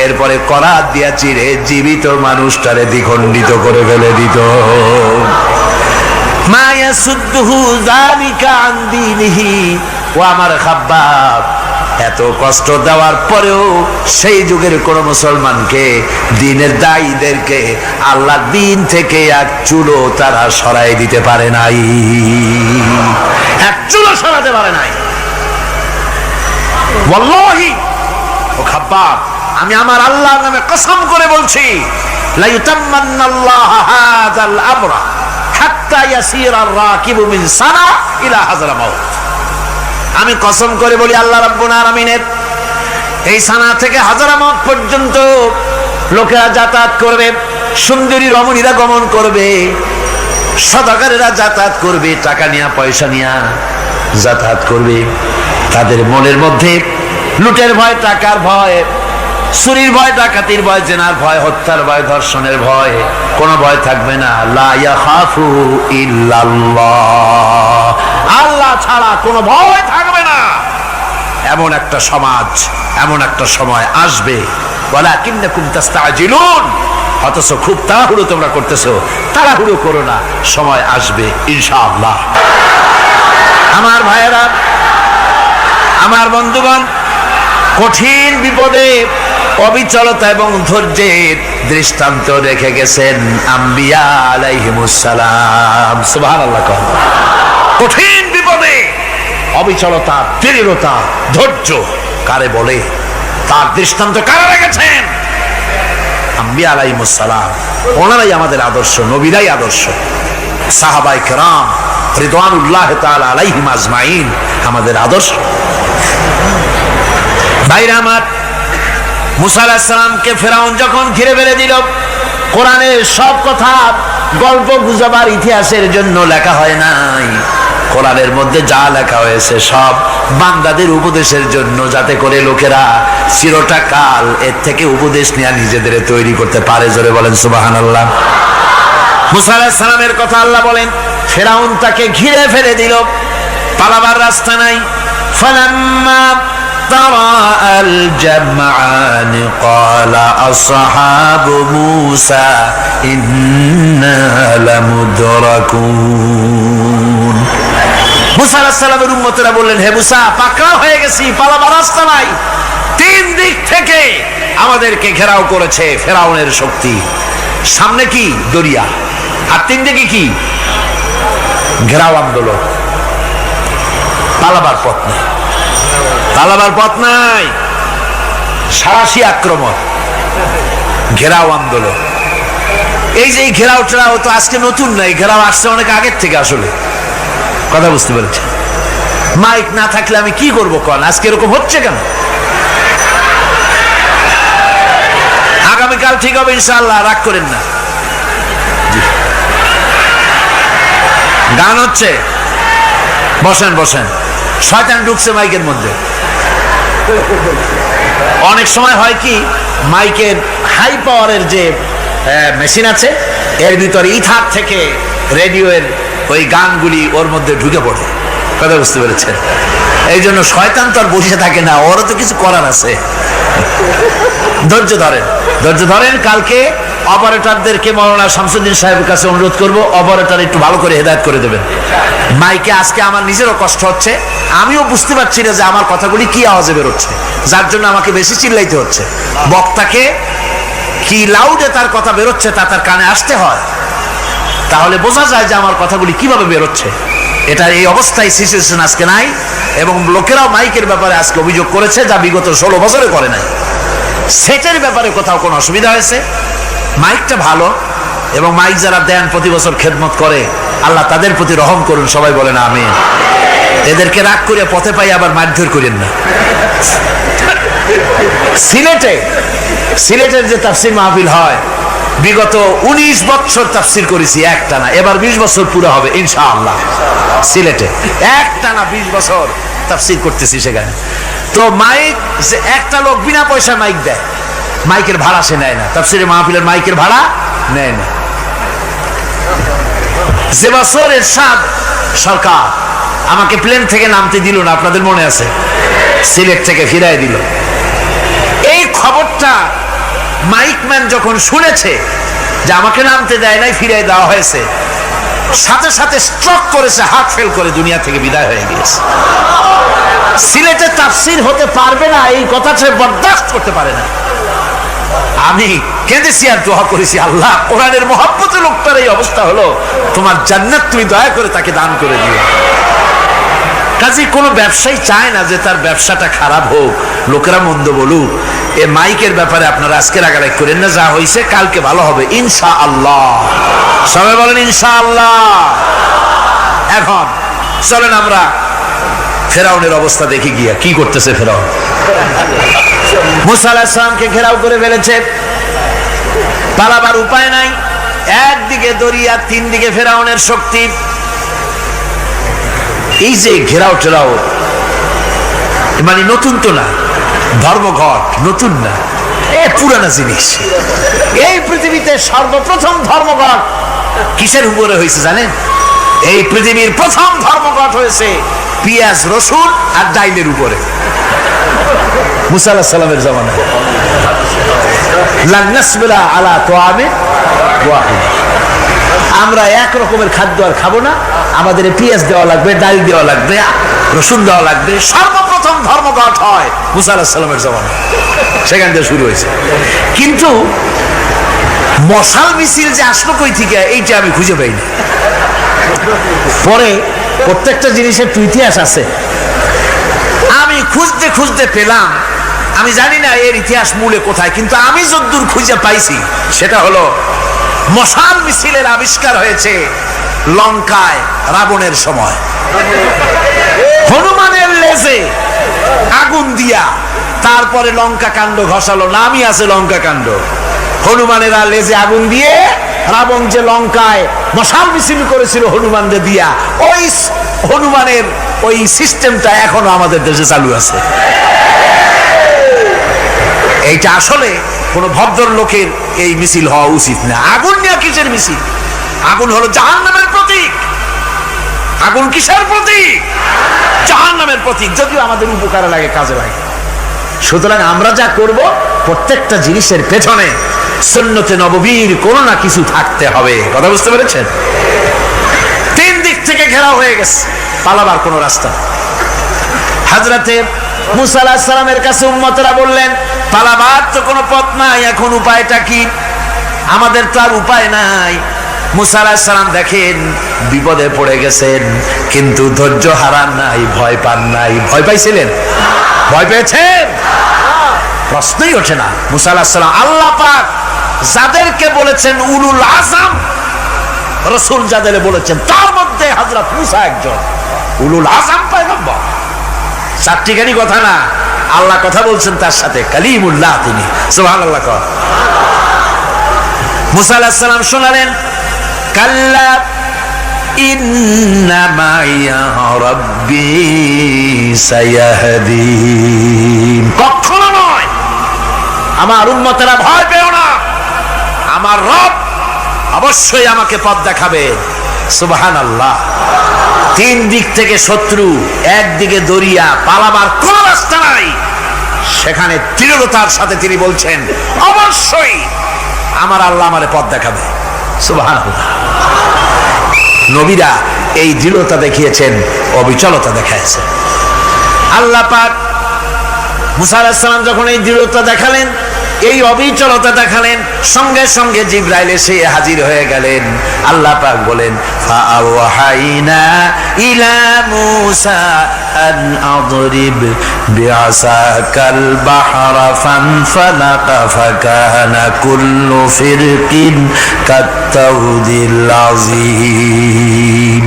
এরপরে করাত দিয়া চিরে জীবিত মানুষটারে দ্বিখণ্ডিত করে ফেলে দিত। মা ইয়াসুদ্দুহু যালিকা আন দীনিহি, ও আমার খাব্বাব, এত কষ্ট দেওয়ার পরেও সেই যুগের কোন মুসলমানকে, দ্বীনের দায়ীদেরকে আল্লাহর দ্বীন থেকে এক চুলো তারা সরাই দিতে পারে নাই, এক চুলো সরাতে পারে নাই। ওয়াল্লাহি, ও খাব্বাব, আমি আমার আল্লাহর নামে কসম করে বলছি, লা ইউতাম্মান্নাল্লাহু হাযাল আমরা হাত্তা ইয়াসিরার রাকিবু মিন সানা ইলা হাযরামাউত। আমি কসম করে বলি, আল্লাহ রাব্বুল আলামিনের এই সানা থেকে হাজারামাউত পর্যন্ত লোকেরা যাতায়াত করবে, সুন্দরী রমণীরা গমন করবে, সদাগরেরা যাতায়াত করবে, টাকা নিয়া পয়সা নিয়া যাতায়াত করবে। তাদের মনের মধ্যে লুটের ভয়, টাকার ভয়, চুরির ভয়, ডাকাতির ভয়, জেনার ভয়, হত্যার ভয়, ধর্ষণের ভয়, কোনো ভয় থাকবে না। লা ইয়াখাফু ইল্লাল্লাহ, আল্লাহ ছাড়া কোনো ভয় থাকবে না। এমন একটা সমাজ, এমন একটা সময় আসবে, ওয়ালাকিন্নাকুম তাস্তাজিলুন, অথচ খুব তাড়াহুড়ো তোমরা করতেছো। তাড়াহুড়ো করো না, সময় আসবে ইনশাআল্লাহ। আমার ভাইয়েরা, আমার বন্ধুগণ, কঠিন বিপদে অবিচলতা এবং ধৈর্যের দৃষ্টান্ত রেখে গেছেন আম্বিয়া আলাইহিমুস সালাম। সুবহানাল্লাহ। কঠিন বিপদে অবিচলতা, দৃঢ়তা, ধৈর্য কারে বলে, তার দৃষ্টান্ত কারা রেখেছেন? আম্বিয়া আলাইহিমুস সালাম। ওনারাই আমাদের আদর্শ, নবীরাই আদর্শ। সাহাবায়ে কেরাম রিদওয়ানুল্লাহ তাআলা আলাইহিম আজমাইন আমাদের আদর্শ। ভাইরা আমার, মুসা আলাইহিস সালামকে ফেরাউন যখন ঘিরে ফেলে দিল, কোরআনের সব কথা গল্প গুজবার ইতিহাসের জন্য লেখা হয় নাই। কোরআনের মধ্যে যা লেখা হয়েছে সব বান্দাদের উপদেশের জন্য, যাতে করে লোকেরা চিরটা কাল এর থেকে উপদেশ নিয়ে নিজেদের তৈরি করতে পারে। জোরে বলেন সুবহানাল্লাহ। মুসা আলাইহিস সালামের কথা আল্লাহ বলেন, ফেরাউন তাকে ঘিরে ফেলে দিল, পালাবার রাস্তা নাই। ফালাম্মা তারা আল জামআন ক্বালা আসহাবু মূসা ইন্না লামুদরাকুন। মুসা আলাইহিস সালামের উম্মতেরা বললেন, হে মুসা, পাকড়াও হয়ে গেছি, পালাবার রাস্তা নাই। তিন দিক থেকে আমাদেরকে ঘেরাও করেছে ফেরাউনের শক্তি। সামনে কি? দরিয়া, আর তিন দিকে কি? ঘেরাও আন্দোলন। পালাবার পথ নাই, পালাবার পথ নাই। সারাশি আক্রমণ, ঘেরাও আন্দোলন। এই যে ঘেরাও টেরাও তো আজকে নতুন নাই, ঘেরাও আসছে অনেক আগের থেকে। আসলে কথা বুঝতে পেরেছেন? মাইক না থাকলে আমি কি করবো কোন? আজকে এরকম হচ্ছে কেন? আগামীকাল ঠিক হবে ইনশাআল্লাহ, রাগ করেন না। গান হচ্ছে, বসেন বসেন। শয়তান ঢুকছে মাইকের মধ্যে। অনেক সময় হয় কি, মাইকের হাই পাওয়ারের যে মেশিন আছে, এর ভিতরে ইথার থেকে রেডিওর ওই গানগুলি ওর মধ্যে ঢুকে পড়ে। কথা বুঝতে পেরেছেন? এই জন্য শয়তান তো আর বসে থাকে না, ওরও তো কিছু করার আছে। ধৈর্য ধরেন, ধৈর্য ধরেন। কালকে অপারেটরদেরকে মাওলানা শামসুদ্দিন সাহেবের কাছে অনুরোধ করব, অপারেটর একটু ভালো করে হেদায়েত করে দেবেন। মাইকে আজকে আমার নিজেরও কষ্ট হচ্ছে, আমিও বুঝতে পারছি না যে আমার কথাগুলি কি আওয়াজে বেরোচ্ছে, যার জন্য আমাকে বেশি চিল্লাইতে হচ্ছে। বক্তাকে কি লাউডে তার কথা বেরোচ্ছে তা তার কানে আসতে হয়, তাহলে বোঝা যায় যে আমার কথাগুলি কিভাবে বেরোচ্ছে। এটা এই অবস্থায় সিচুয়েশন আজকে নাই, এবং লোকেরাও মাইকের ব্যাপারে আজকে অভিযোগ করেছে, যা বিগত 16 বছরে করে নাই। সেটের ব্যাপারে কোথাও কোনো অসুবিধা হয়েছে? মাইকটা ভালো, এবং মাইক যারা দেন প্রতি বছর খেদমত করে, আল্লাহ তাদের প্রতি রহম করুন। সবাই বলেন আমিন। এদেরকে রাগ করে পথে পাই আবার মারধর করেন না। সিলেটের যে তাফসির মাহফিল হয়, বিগত 19 বছর তাফসির করেছি একটানা, এবার 20 বছর পুরো হবে ইনশাআল্লাহ। সিলেটে একটানা 20 বছর তাফসির করতেছি সেখানে। তো মাইক, যে একটা লোক বিনা পয়সা মাইক দেয়, মাইকের ভাড়া সে নেয় না। তাফসিরের মাহফিলের মাইকের ভাড়া নেয় না। যে বছর এরশাদ সরকার আমাকে প্লেন থেকে নামতে দিল না, আপনাদের মনে আছে? সিলেট থেকে ফিরাই দিল। এই খবরটা মাইকম্যান যখন শুনেছে যে আমাকে নামতে দেয় নাই, ফিরাই দেওয়া হয়েছে, সাথে সাথে স্ট্রোক করেছে, হার্ট ফেল করে দুনিয়া থেকে বিদায় হয়ে গিয়েছে। সিলেটে তাফসির হতে পারবে না, এই কথাটা বরদাস্ত করতে পারে না। আমি কেঁদেছি আর দোয়া করেছি, আল্লাহ, কোরআনের মহব্বতে লোকটার এই অবস্থা হলো, তোমার জান্নাত তুমি দয়া করে তাকে দান করে দিও। কাজে কোনো ব্যবসায়ী চায় না যে তার ব্যবসাটা খারাপ হোক, লোকেরা মন্দ বলুক। এ মাইকের ব্যাপারে আপনারা আজকে রাগারাগ করেন না, যা হয়েছে কালকে ভালো হবে ইনশাআল্লাহ। সবাই বলেন ইনশাআল্লাহ। এখন চলেন আমরা ফেরাউনের অবস্থা দেখি গিয়া কি করতেছে ফেরাউন। মুসা আলাইহিস সালামকে ঘেরাও করে ফেলেছে, পালাবার উপায় নাই। একদিকে দরিয়া, তিন দিকে ফেরাউনের শক্তি। এই যে ঘেরাও টেরাও মানে নতুন তো না, ধর্মঘট নতুন না, পুরানা জিনিস। এই পৃথিবীতে সর্বপ্রথম ধর্মঘট কিসের উপরে হয়েছে জানেন? এই পৃথিবীর প্রথম ধর্মঘট হয়েছে পেঁয়াজ রসুন আর ডাইলের উপরে, মুসা আলাইহিস সালামের জামানায়। লান নাসবিরা আলা তাআমিন ওয়াহিদ, আমরা এক রকমের খাদ্য আর খাবো না, আমাদের পেঁয়াজ দেওয়া লাগবে, ডাল দেওয়া লাগবে, রসুন দেওয়া লাগবে। সর্বপ্রথম ধর্মঘট হয় মুসা আলাইহিস সালামের জামানায়, সেখান থেকে শুরু হয়েছে। কিন্তু মশাল মিছিল যে আসলো কই থেকে, এইটা আমি খুঁজে পাইনি। পরে প্রত্যেকটা জিনিসের ইতিহাস আছে, আমি খুঁজতে খুঁজতে পেলাম। আমি জানি না এর ইতিহাস মূলে কোথায়, কিন্তু আমি যতদূর খুঁজে পাইছি সেটা হলো মশাল মিছিলের আবিষ্কার হয়েছে লঙ্কায় রাবণের সময়। হনুমানের লেজে আগুন দিয়া তারপরে লঙ্কা কাণ্ড ঘষালো, নামই আছে লঙ্কা কাণ্ড। হনুমানেরা লেজে আগুন দিয়ে রাবণ যে লঙ্কায় মশাল মিছিল করেছিল হনুমানদের দিয়া, ওই হনুমানের ওই সিস্টেমটা এখনো আমাদের দেশে চালু আছে। এইটা আসলে কোন ভদ্র লোকের এই মিছিল হওয়া উচিত না। আগুন নিয়ে কিসের মিছিল? আগুন হলো জাহান্নামের প্রতীক। আগুন কিসের প্রতীক? জাহান্নামের প্রতীক। যদিও আমাদের উপকারে লাগে, কাজে লাগে। সুতরাং আমরা যা করব, প্রত্যেকটা জিনিসের পেছনে সুন্নতে নববীর কোনো না কিছু থাকতে হবে। কথা বুঝতে পেরেছেন? তিন দিক থেকে ঘেরাও হয়ে গেছে, পালাবার কোনো রাস্তা। হযরতে মুসা আলাইহিস সালামের কাছে উম্মতরা বললেন, পালাবার তো কোনো পথ নাই, এখন উপায়টা কি? আমাদের তো আর উপায় নাই। মুসা আলাইহিস সালাম দেখেন বিপদে পড়ে গেছেন, কিন্তু ধৈর্য হারান নাই, ভয় পান নাই। ভয় পাইছিলেন? ভয় পেয়েছেন? প্রশ্নই ওঠে না। মুসা আলাইহিস সালাম, আল্লাহ পাক যাদেরকে বলেছেন উলুল আযম রাসূল, যাদের বলেছেন তার মধ্যে হযরত মুসা একজন উলুল আযম পয়গম্বর। চারটিখানি কথা না, আল্লাহ কথা বলছেন তার সাথে, কালিমুল্লাহ তিনি। সুবহানাল্লাহ। মুসা আলাইহিস সালাম শোনালেন, কাল্লা ইন্না মাইয়া রাব্বি সায়াহদিন। কখনো নয়, আমার উম্মতেরা ভয় পেও না, আমার রব অবশ্যই আমাকে পথ দেখাবে। সুবহানাল্লাহ। তিন দিক থেকে শত্রু, একদিকে দরিয়া, পালাবার কোন রাস্তা নাই। সেখানে দৃঢ়তার সাথে তিনি বলছেন, অবশ্যই আমার আল্লাহ আমারে পথ দেখাবে। সুবহানাল্লাহ। নবীরা এই দৃঢ়তা দেখিয়েছেন, অবিচলতা দেখাইছেন। আল্লাহ পাক মুসা আলাইহিস সালাম যখন এই দৃঢ়তা দেখালেন, এই অবিচলতা দেখালেন, সঙ্গে সঙ্গে জিবরাইল এসে হাজির হয়ে গেলেন। আল্লাহ পাক বলেন, ফাআওহাইনা ইলা মূসা আন আদরিব বিআসাকাল বাহরা ফানফালাকা ফাকানা কুল্লু ফিরকিন কাত্তাউদিল আযীম।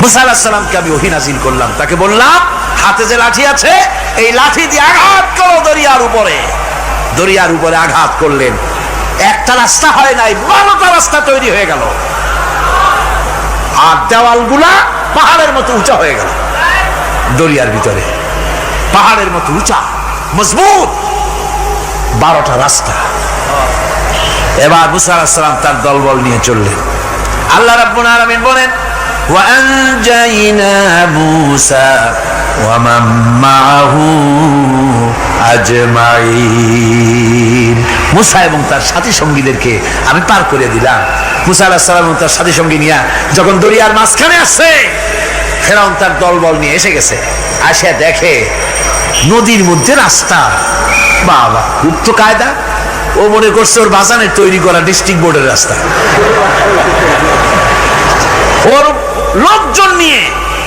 মূসা আলাইহিস সালামকে আমি ওহী নাযিল করলাম, তাকে বললাম হাতে যে লাঠি আছে, এই লাঠি দিয়ে আঘাত করো দরিয়ার উপরে। দরিয়ার উপরে আঘাত করলেন, একটা রাস্তা হয় নাই, 12টা রাস্তা তৈরি হয়ে গেল। আর দেওয়ালগুলা পাহাড়ের মতো উঁচা হয়ে গেল। দরিয়ার ভিতরে পাহাড়ের মতো উঁচা মজবুত 12টা রাস্তা। এবার মুসা আলাইহিস সালাম তার দলবল নিয়ে চললেন। আল্লাহ রাব্বুল আলামিন বলেন, ওয়া আনজাইনা মূসা ওয়া মান মাআহু আজমাইন। মুসা এবং তার সাথী সঙ্গীদেরকে আমি পার করে দিলাম। মুসা আলাইহিস সালাম এবং তার সাথী সঙ্গী নিয়ে যখন দরিয়ার মাঝখানে আসছে, ফেরাউন তার দলবল নিয়ে এসে গেছে। আসে দেখে নদীর মধ্যে রাস্তা। বাবা, খুব তো কায়দা। ও মনে করছে ওর বাজানের তৈরি করা ডিস্ট্রিক্ট বোর্ডের রাস্তা। ওর লোকজন নিয়ে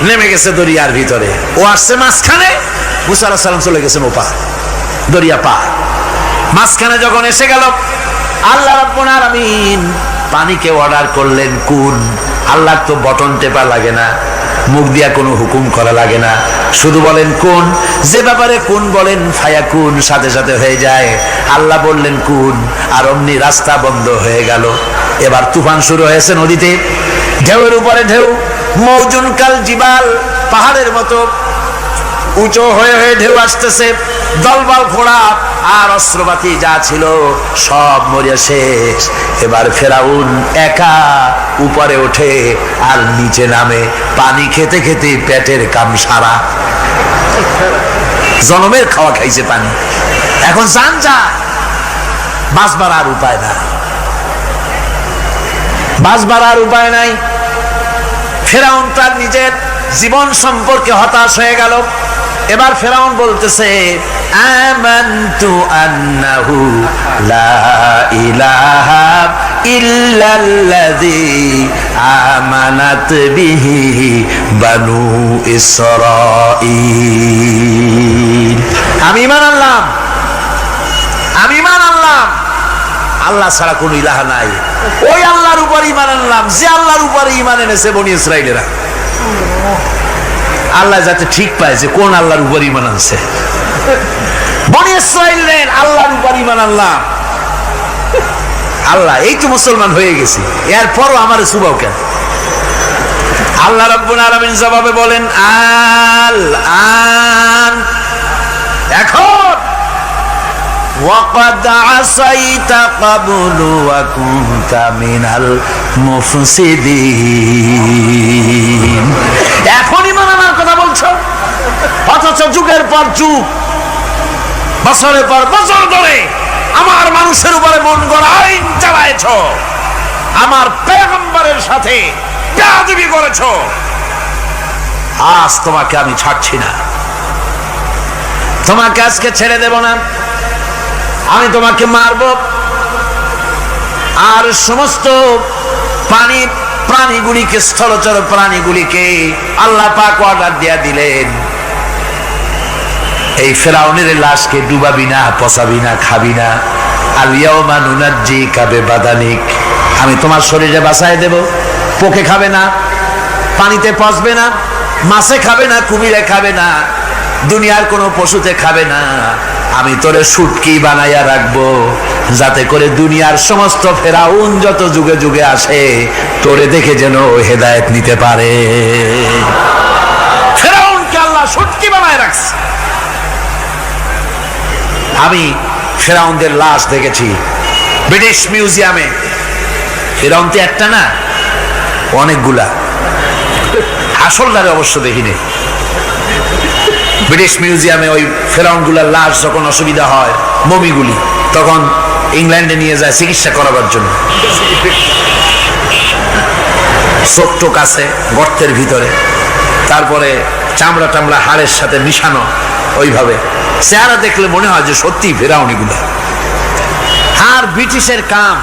নেমে গেছে দরিয়ার ভিতরে, ও আসছে মাঝখানে, মুসা আলাইহিস সালাম চলে গেছেন ওপার, দরিয়া পার। মাঝখানে যখন এসে গেল, আল্লাহ রাব্বুল আলামিন পানিকে অর্ডার করলেন কুন। আল্লাহর তো বটন টেপা লাগে না, মুখ দিয়া কোনো হুকুম করা লাগে না, শুধু বলেন কুন। যে ব্যাপারে কুন বলেন ফায়াকুন, সাথে সাথে হয়ে যায়। আল্লাহ বললেন কুন, আর অমনি রাস্তা বন্ধ হয়ে গেল। এবার তুফান শুরু হয়েছে নদীতে, ঢেউয়ের উপরে ঢেউ, মৌজুন কাল জিবাল, পাহাড়ের মতো উঁচু হয়ে হয়ে ঢেউ আসতেছে। দলবল ঘোড়া আর অস্ত্রপাতি যা ছিল সব মরিয়া শেষ। এবার ফেরাউন একা উপরে ওঠে আর নিচে নামে, পানি খেতে খেতে পেটের কাম সারা, জনমের খাওয়া খাইছে পানি, এখন জান যায়, বাঁচবার আর উপায় না, বাঁচবার আর উপায় নাই। ফেরাউন তার নিজের জীবন সম্পর্কে হতাশ হয়ে গেল। এবার ফেরাউন বলতেছে, আমানতু আন্নাহু লা ইলাহা ইল্লাল্লাযী আমানাত বিহি বানু ইসরাঈল। আমি ঈমান আনলাম, আমি ঈমান আনলাম আল্লাহ ছাড়া কোনো ইলাহ নাই। ওই আল্লাহর উপর ঈমান আনলাম যে আল্লাহর উপরে ঈমান এনেছে বনি ইসরাঈলেরা। আল্লাহ যাতে ঠিক পায় যে কোন আল্লাহর উপর ঈমান আনছে। বনি ইসরাঈলের আল্লাহর উপর ঈমান আনলাম। আল্লাহ এই তো মুসলমান হয়ে গেছি, এরপরও আমার সুবাও কেন? আল্লাহ রাব্বুল আলামিন জবাবে বলেন, আল আন, এখন ওয়াকাদ আসাইতা ক্বাবলু ওয়া কুনতা মিনাল মুফসিদিন। এখন ঈমান আনার কথা বলছো, অথচ যুগের পর যুগ, বছরের পর বছর ধরে আমার মানুষের উপরে মন গড়া আইন চালায়েছ, আমার পয়গম্বরের সাথে বেয়াদবি করেছ। আজ তোমাকে আমি ছাড়ছি না, তোমাকে আজকে ছেড়ে দেব না, আমি তোমাকে মারব। আর সমস্ত প্রাণীগুলিকে, স্থলচর প্রাণীগুলিকে আল্লাহ পাক অর্ডার দিয়া দিলেন, এই ফেরাউনের লাশকে ডুবাবি না, পচাবি না, খাবি না। আল ইয়াউমা নুনাজ্জিকা বিবাদানিক, আমি তোমার শরীরে বাঁচায় দেব। পোকে খাবে না, পানিতে পচবে না, মাছে খাবে না, কুমিরে খাবে না, দুনিয়ার কোনো পশুতে খাবে না। আমি তোরে শুটকি বানাইয়া রাখবো, যাতে করে দুনিয়ার সমস্ত ফেরাউন যত যুগে যুগে আসে তোরে দেখে যেন হেদায়েত নিতে পারে। ফেরাউনকে আল্লাহ শুটকি বানায় রাখছে। আমি ফেরাউনদের লাশ দেখেছি ব্রিটিশ মিউজিয়ামে। ফেরাউন তো একটা না, অনেকগুলা। আসলটারে অবশ্য দেখিনি। ব্রিটিশ মিউজিয়ামে ওই ফেরাউনগুলার লাশ যখন অসুবিধা হয়, মমিগুলি, তখন ইংল্যান্ডে নিয়ে যায় চিকিৎসা করাবার জন্য। চোখ টোক আছে গর্তের ভিতরে, তারপরে চামড়া টামড়া হাড়ের সাথে মিশানো, ওইভাবে চেহারা দেখলে মনে হয় যে সত্যি ফেরাউনিগুলা। আর ব্রিটিশের কাম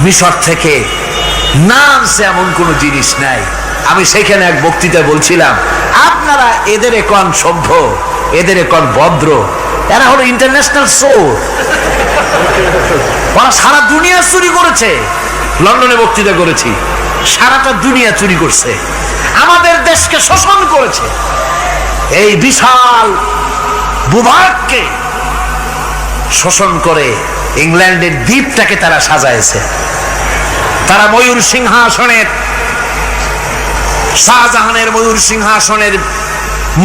মিশর থেকে না আনছে এমন কোন জিনিস নাই। আমি সেখানে এক বক্তৃতায় বলছিলাম, আপনারা এদের এখন সভ্য, এদের এখন ভদ্র, এরা হলো ইন্টারন্যাশনাল চোর। ওরা সারা দুনিয়া চুরি করেছে। লন্ডনে বক্তৃতা করেছি, সারাটা দুনিয়া চুরি করছে, আমাদের দেশকে শোষণ করেছে। এই বিশাল ভূভাগকে শোষণ করে ইংল্যান্ডের দ্বীপটাকে তারা সাজাইছে। তারা ময়ূর সিংহাসনের, শাহজাহানের ময়ূর সিংহাসনের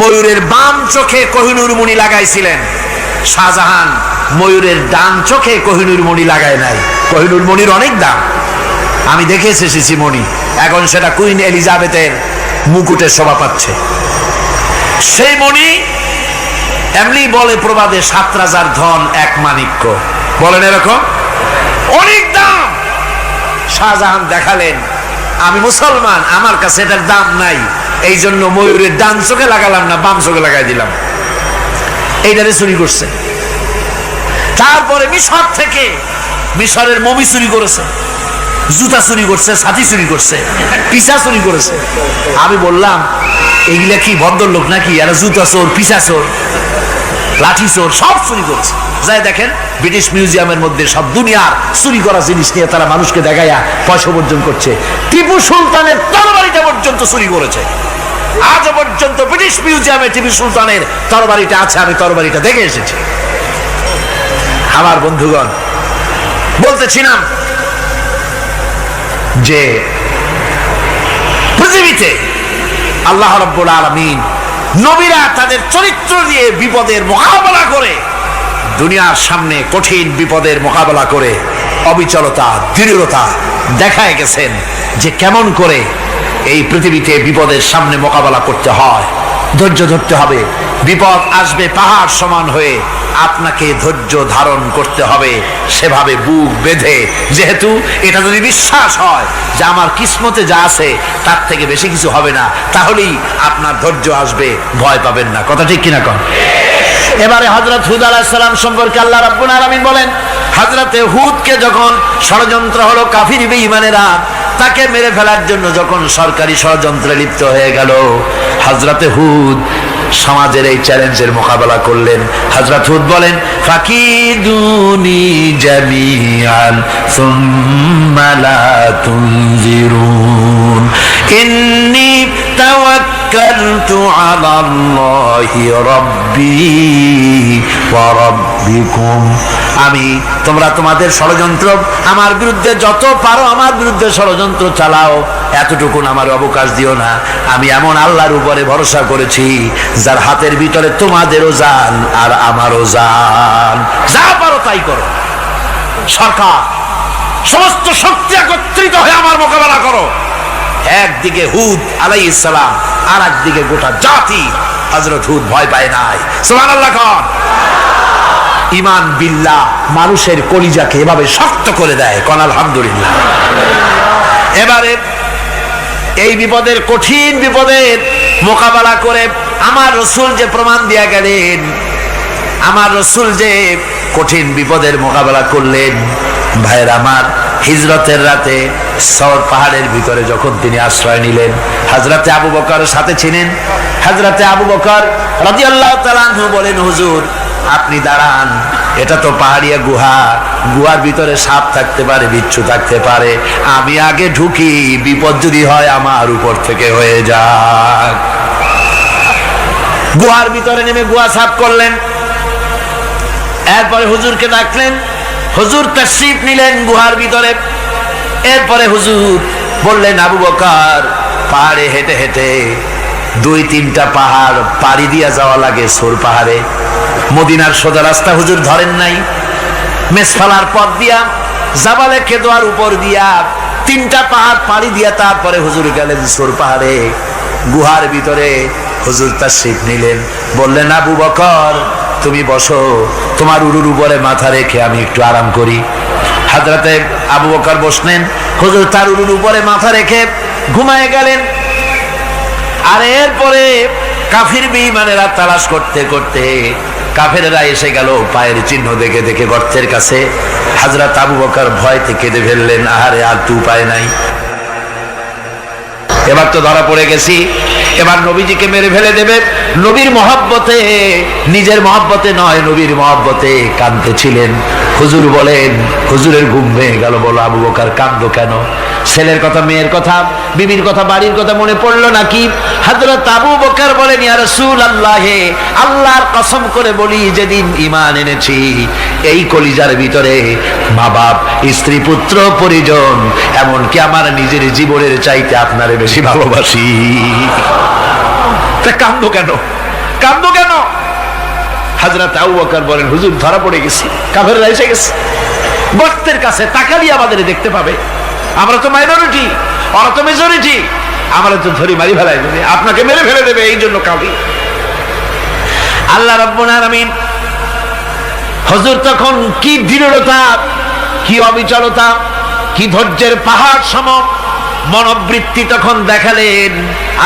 ময়ূরের বাম চোখে কোহিনূর মণি লাগাইছিলেন। শাহজাহান ময়ূরের ডান চোখে কোহিনূর মণি লাগায় নাই। কোহিনূর মণির অনেক দাম, আমি দেখে এসেছি মণি। এখন সেটা কুইন এলিজাবেথের মুকুটে শোভা পাচ্ছে। সেই মণি এমনি বলে প্রবাদে, 7 রাজার ধন এক মাণিক্য, বলেন এরকম, অনেক দাম। শাহজাহান দেখালেন, আমি মুসলমান, আমার কাছে এটার দাম নাই, এই জন্য ময়ূরের ডান চোখে লাগালাম না, বাম চোখে লাগাই দিলাম। এইটারে চুরি করছে। তারপরে মিশর থেকে, মিশরের মমি চুরি করেছে, জুতা চুরি করছে, ছাতি চুরি করছে, পিসা চুরি করেছে। আমি বললাম, এগুলা কি ভদ্রলোক নাকি? এরা জুতা চোর, পিসা চোর, লাঠি চোর, সব চুরি করছে। যাই দেখেন ব্রিটিশ মিউজিয়ামের মধ্যে সব দুনিয়ার চুরি করা জিনিস নিয়ে তারা মানুষকে দেখাইয়া পয়সা অর্জন করছে। টিপু সুলতানের তরবারিটা পর্যন্ত চুরি করেছে। আজ পর্যন্ত ব্রিটিশ মিউজিয়ামে টিপু সুলতানের তরবারিটা আছে, আমি তরবারিটা দেখে এসেছি। আমার বন্ধুগণ, বলতেছিলাম যে পৃথিবীতে আল্লাহ রাব্বুল আলামিন নবীরা তাদের চরিত্র দিয়ে বিপদের মোকাবেলা করে দুনিয়ার সামনে কঠিন বিপদের মোকাবেলা করে অবিচলতা, দৃঢ়তা দেখায় গেছেন যে কেমন করে এই পৃথিবীতে বিপদের সামনে মোকাবেলা করতে হয়। ধৈর্য ধরতে হবে, বিপদ আসবে পাহাড় সমান হয়ে, আপনাকে ধৈর্য ধারণ করতে হবে সেভাবে বুক বেঁধে। যেহেতু এটা যদি বিশ্বাস হয় যে আমার কিসমতে যা আছে তার থেকে বেশি কিছু হবে না, তাহলেই আপনার ধৈর্য আসবে, ভয় পাবেন না। কথা ঠিক কিনা কন? এবারে হযরত হুদ আলাইহিস সালাম সম্পর্কে আল্লাহ রাব্বুল আলামিন বলেন, হযরতে হুদকে যখন ষড়যন্ত্র হলো কাফির বেঈমানেরা তাকে মেরে ফেলার জন্য, যখন সরকারি ষড়যন্ত্রে লিপ্ত হয়ে গেল, হযরতে হুদ সমাজের এই চ্যালেঞ্জের মোকাবেলা করলেন। হযরত হুদ বলেন, ফাকিদুনি জামিআন সুম্মা লা তুনজিরুন ইন্নী তাওয়াক্কালতু আলাল্লাহি রাব্বি ওয়া রাব্বিকুম। তোমরা তোমাদের ষড়যন্ত্র আমার বিরুদ্ধে যত পারো আমার বিরুদ্ধে ষড়যন্ত্র চালাও, এতটুকুন আমার অবকাশ দিও না। আমি এমন আল্লাহর উপরে ভরসা করেছি যার হাতের ভিতরে তোমাদেরও জান আর আমারও জান। যা পারো তাই করো। সরকার সমস্ত শক্তি একত্রিত হয়ে আমার মোকাবেলা করো। একদিকে হুদ আলাইহিস সালাম, আর একদিকে গোটা জাতি। হযরত হুদ ভয় পায় নাই। সুবহানাল্লাহ খান। ঈমান বিল্লাহ মানুষের কলিজাকে এভাবে শক্ত করে দেয়। কোন আলহামদুলিল্লাহ। এবারে এই বিপদের, কঠিন বিপদের মোকাবেলা করে আমার রাসূল যে প্রমাণ দিয়া গেলেন, আমার রাসূল যে কঠিন বিপদের মোকাবেলা করলেন, ভাইয়ের আমার, হিজরতের রাতে সওর পাহাড়ের ভিতরে যখন তিনি আশ্রয় নিলেন, হযরতে আবু বকরের সাথে ছিলেন। হযরতে আবু বকর রাদিয়াল্লাহু তাআলা আনহু বলেন, হুজুর আপনি দাঁড়ান, এটা তো পাহাড়িয়া গুহা, গুহার ভিতরে সাপ থাকতে পারে, বিচ্ছু থাকতে পারে, আমি আগে ঢুকি, বিপদ যদি হয় আমার উপর থেকে হয়ে যাক। গুহার ভিতরে নেমে গুহা সাফ করলেন। এরপরে হুজুরকে ডাকলেন, হুজুর তাশরীফ নিলেন গুহার ভিতরে। এরপরে হুজুর বললেন, আবু বকর, পাহাড়ে হেঁটে হেঁটে 2-3টা পাহাড় পাড়ি দিয়া যাওয়া লাগে সোর পাহাড়ে। মদিনার সোজা রাস্তা হুজুর ধরেন নাই, মেসফালার পথ দিয়া জাবালে কেদোয়ার উপর দিয়া 3টা পাহাড় পাড়ি দিয়া তারপরে হুজুর গেলেন সোর পাহাড়ে। গুহার ভিতরে হুজুর তাশরীফ নিলেন। বললেন, আবু বকর তুমি বসো, তোমার উরুর উপরে মাথা রেখে আমি একটু আরাম করি। হযরতে আবু বকর বসলেন, হুজুর তার উরুর উপরে মাথা রেখে ঘুমায় গেলেন। আর এরপরে কাফির বেঈমানেরা তালাশ করতে করতে কাফেরেরা এসে গেল পায়ের চিহ্ন দেখে দেখে গর্তের কাছে। হযরত আবু বকর ভয়তে কেঁদে ফেললেন, আহারে আর তো উপায় নাই, এবার তো ধরা পড়ে গেছি, এবার নবীজিকে মেরে ফেলে দেবে। নবীর মহব্বতে, নিজের মহব্বতে নয়, নবীর মহব্বতে কাঁদতেছিলেন। হুজুর বলেন, হুজুরের ঘুম ভেঙে গেল। বলো, আবু বকর কাঁদো কেন? ছেলের কথা, মেয়ের কথা, বিবির কথা, বাড়ির কথা মনে পড়লো নাকি? হযরত আবু বকর বলেন, ইয়া রাসূলুল্লাহ, আল্লাহর কসম করে বলি, যেদিন ঈমান এনেছি এই কলিজার ভিতরে মা বাপ, স্ত্রী, পুত্র, পরিজন, এমনকি আমার নিজের জীবনের চাইতে আপনারে বেশি ভালোবাসি। তা কাঁদো কেন? কাঁদো কেন? হযরত আবু বকর বলেন, হুজুর ধরা পড়ে গেছি, কাফেররা এসে গেছে গর্তের কাছে, তাকালি আমাদের দেখতে পাবে। আমরা তো মাইনরিটি, ওরা তো মেজরিটি, আমরা তো ধরি মারি ফেলাই দেবে, আপনাকে মেরে ফেলে দেবে, এই জন্য কাঁদি। আল্লাহ রাব্বুল আলামিন, হুজুর তখন কি দৃঢ়তা, কি অবিচলতা, কি ধৈর্যের পাহাড় সম মনোবৃত্তি তখন দেখালেন।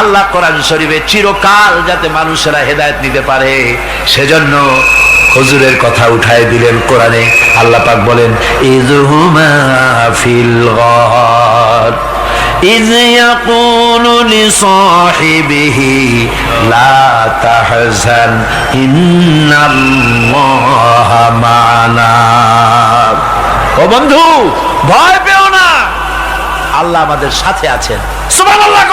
আল্লাহ কোরআন শরীফে চিরকাল যাতে মানুষেরা হেদায়েত নিতে পারে সেজন্য হুজুরের কথা উঠায় দিলেন কোরআনে। আল্লাহ পাক বলেন, ইযহুমা ফিল গার ইয ইয়াকুলু লিসাহিবিহি লা তাহজান ইন্নাল্লাহা মা'ানা। ও বন্ধু, ভয় পেও না, আল্লাহ আমাদের সাথে আছেন। সুবহানাল্লাহ।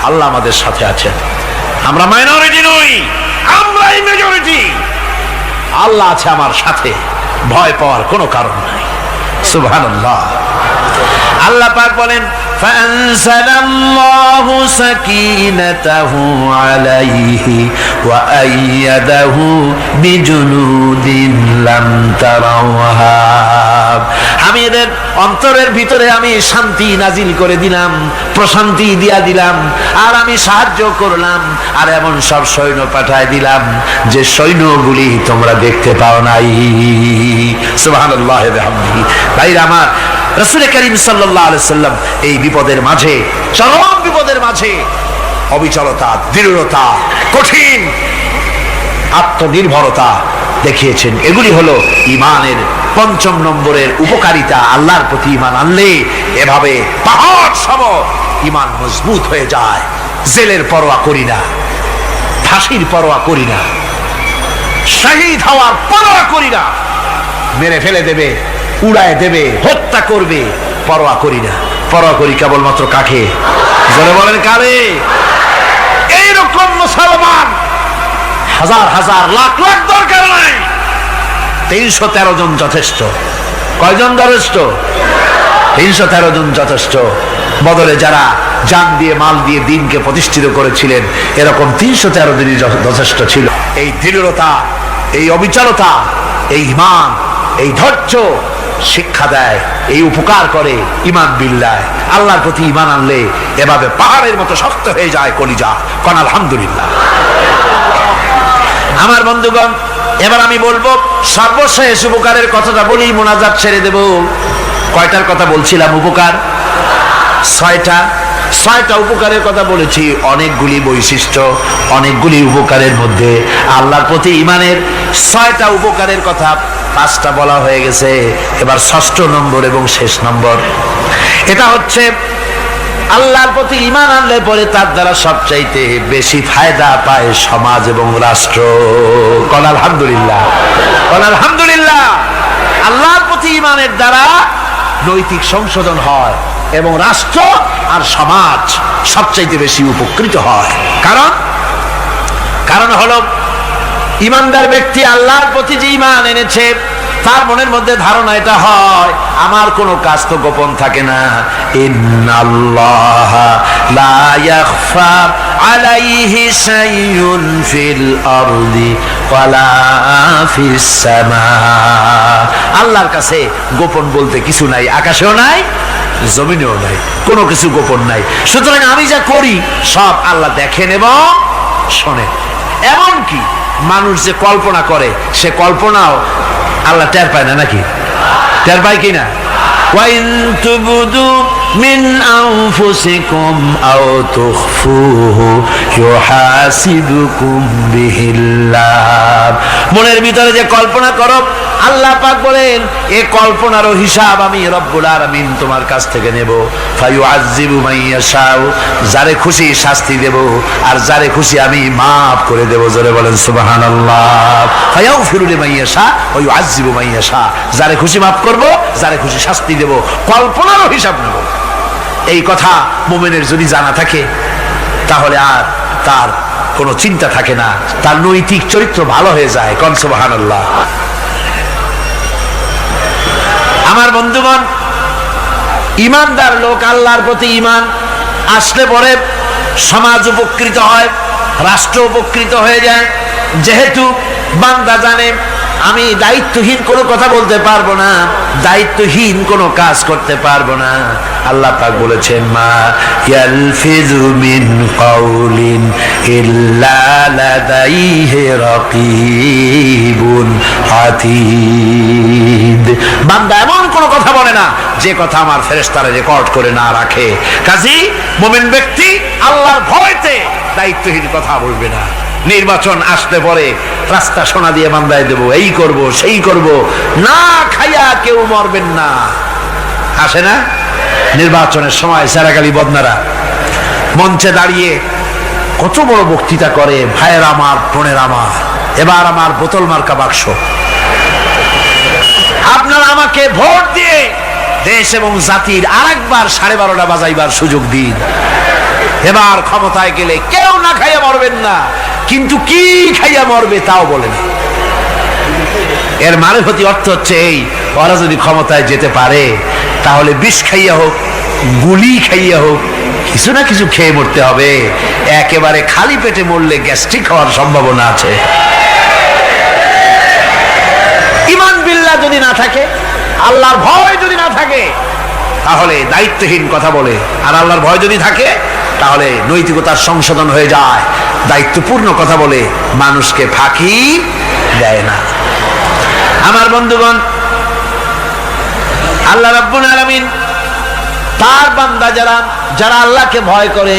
আল্লাহ আমাদের সাথে আছেন। আমরা মাইনরিটি নই, আমরাই মেজরিটি। আল্লাহ আছে আমার সাথে, ভয় পাওয়ার কোনো কারণ নাই। সুবহানাল্লাহ। আল্লাহ পাক বলেন ফাআনসালাল্লাহু সাকিনাতাহু আলাইহি ওয়া আইয়াদাহু বিজুনুদিন লাম তারাওহা। আমি এদের অন্তরের ভিতরে আমি শান্তি নাজিল করে দিলাম, প্রশান্তি দিয়া দিলাম, আর আমি সাহায্য করলাম, আর এমন সব সৈন্য পাঠায় দিলাম যে সৈন্যগুলি তোমরা দেখতে পাও নাই। সুবহানাল্লাহ ওয়া বিহামদিহি। ভাইরা আমার, রাসূল করিম সাল্লাল্লাহু আলাইহি সাল্লাম এই বিপদের মাঝে, চরম বিপদের মাঝে অবিচলতা, দৃঢ়তা, কঠিন আত্মনির্ভরতা দেখিয়েছেন। এগুলি হলো ঈমানের পঞ্চম নম্বরের উপকারিতা। আল্লাহর প্রতি ঈমান আনলে এভাবে পাহাড় সম ঈমান মজবুত হয়ে যায়। জেলের পরোয়া করি না, ফাঁসির পরোয়া করি না, শহীদ হওয়ার পরোয়া করি না, মেরে ফেলে দেবে, উড়ায় দেবে, হত্যা করবে, পরোয়া করি না। পরোয়া করি কেবলমাত্র কাকে? জোরে বলেন কারে? এইরকম মুসলমান হাজার হাজার লাখ লাখ দরকার নাই, 313 জন যথেষ্ট। কয়জন যথেষ্ট? 313 জন যথেষ্ট। বদলে যারা জান দিয়ে, মাল দিয়ে দিনকে প্রতিষ্ঠিত করেছিলেন, এরকম 313 দিনই যথেষ্ট ছিল। এই দৃঢ়তা, এই অবিচলতা, এই ঈমান, এই ধৈর্য শিক্ষা দেয়, এই উপকার করে ঈমান বিল্লাহ। আল্লাহর প্রতি ঈমান আনলে এভাবে পাহাড়ের মতো শক্ত হয়ে যায় কলিজা। কোন আলহামদুলিল্লাহ। আমার বন্ধুগণ, এবার আমি বলবো সর্বশেষ উপকারের কথাটা বলি, মোনাজাত ছেড়ে দেব। কয়টার কথা বলছিলাম? উপকার 6টা উপকারের কথা বলেছি। অনেকগুলি বৈশিষ্ট্য, অনেকগুলি উপকারের মধ্যে আল্লাহর প্রতি ঈমানের 6টা উপকারের কথা 5টা বলা হয়ে গেছে। এবার 6ষ্ঠ নম্বর এবং শেষ নম্বর, এটা হচ্ছে আল্লাহর প্রতি ঈমান আনলে পরে তার দ্বারা সবচাইতে বেশি ফায়দা পায় সমাজ এবং রাষ্ট্র। কোন আলহামদুলিল্লাহ, কোন আলহামদুলিল্লাহ। আল্লাহর প্রতি ঈমানের দ্বারা নৈতিক সংশোধন হয় এবং রাষ্ট্র আর সমাজ সবচাইতে বেশি উপকৃত হয়। কারণ হলো ঈমানদার ব্যক্তি আল্লাহর প্রতি যে ঈমান এনেছে, তার মনের মধ্যে ধারণা এটা হয়, আমার কোনো কাজ তো গোপন থাকে না। ইন্নাল্লাহা লা ইয়াখফা আলাইহি শাইউন ফিল আরদি ওয়ালা ফিস সামা। আল্লাহর কাছে গোপন বলতে কিছু নাই, আকাশেও নাই, জমিনেও নাই, কোনো কিছু গোপন নাই। সুতরাং আমি যা করি সব আল্লাহ দেখেন এবং শোনেন। এমনকি মানুষ যে কল্পনা করে, সে কল্পনাও আল্লাহ টের পায় না, নাকি? টের পায় কিনা? ওয়াইন তুবদু মিন আনফুসিকুম আও তুখফুহু ইউহাসিবুকুম বিহিল্লাহ। মনের ভিতরে যে কল্পনা করো, আল্লাহ পাক বলেন এই কল্পনারও হিসাব আমি রব্বুল আলামিন তোমার কাছ থেকে নেব। ফায়ুআযযিবু মাইয়াশাউ, যারে খুশি শাস্তি দেব, আর যারে খুশি আমি মাফ করে দেব। জোরে বলেন সুবহানাল্লাহ। ফায়াগফিরু লিমাইয়াশা ওয়া ইউআযযিবু মাইয়াশা, যারে খুশি মাফ করব, যারে খুশি শাস্তি দেব, কল্পনারও হিসাব নেব। এই কথা মুমিনের যদি জানা থাকে, তাহলে আর তার কোনো চিন্তা থাকে না, তার নৈতিক চরিত্র ভালো হয়ে যায়। কোন সুবহানাল্লাহ। আমার বন্ধুগণ, ঈমানদার লোক, আল্লাহর প্রতি ঈমান আসলে পরে সমাজ উপকৃত হয়, রাষ্ট্র উপকৃত হয়ে যায়। যেহেতু বান্দা জানে আমি দায়িত্বহীন কোনো কথা বলতে পারবো না, দায়িত্বহীন কোনো কাজ করতে পারবো না। আল্লাহ পাক বলেছেন, মা ইয়ালফিযু মিন কাউলিন ইল্লা লাদাইহি রাকীবুন আতীদ। বান্দা এমন কোনো কথা বলে না যে কথা আমার ফেরেশতারা রেকর্ড করে না রাখে। কাজী মুমিন ব্যক্তি আল্লাহর ভয়তে দায়িত্বহীন কথা বলবে না। নির্বাচন আসলে পরে রাস্তা সোনা দিয়ে বান্দায় দেব, এই করব সেই করব, না খাইয়া কেউ মরবেন না। আসে না নির্বাচনের সময় সারাকালি বদনারা মঞ্চে দাঁড়িয়ে কত বড় বক্তৃতা করে, ভাইয়ের আমার, বোনের আমার, এবার আমার বোতল মার্কা বাক্স, আপনারা আমাকে ভোট দিয়ে দেশ এবং জাতির আরেকবার 12:30 বাজাইবার সুযোগ দিন। এবার ক্ষমতায় গেলে কেউ না খাইয়া মরবেন না, কিন্তু কি খাইয়া মরবে তাও বলেন। এর মানে প্রতি অর্থ হচ্ছে এই, ওরা যদি ক্ষমতায় যেতে পারে তাহলে বিষ খাইয়া হোক, গুলি খাইয়া হোক, কিছু না কিছু খেয়ে মরতে হবে। একেবারে খালি পেটে মরলে গ্যাস্ট্রিক হওয়ার সম্ভাবনা আছে। ঈমান বিল্লাহ যদি না থাকে, আল্লাহর ভয় যদি না থাকে, তাহলে দায়িত্বহীন কথা বলে। আর আল্লাহর ভয় যদি থাকে তাহলে নৈতিকতার সংশোধন হয়ে যায়, দায়িত্বপূর্ণ কথা বলে, মানুষকে ফাঁকি দেয় না। আমার বন্ধুগণ, আল্লাহ রাব্বুল আলামিন তার বান্দা যারা আল্লাহকে ভয় করে,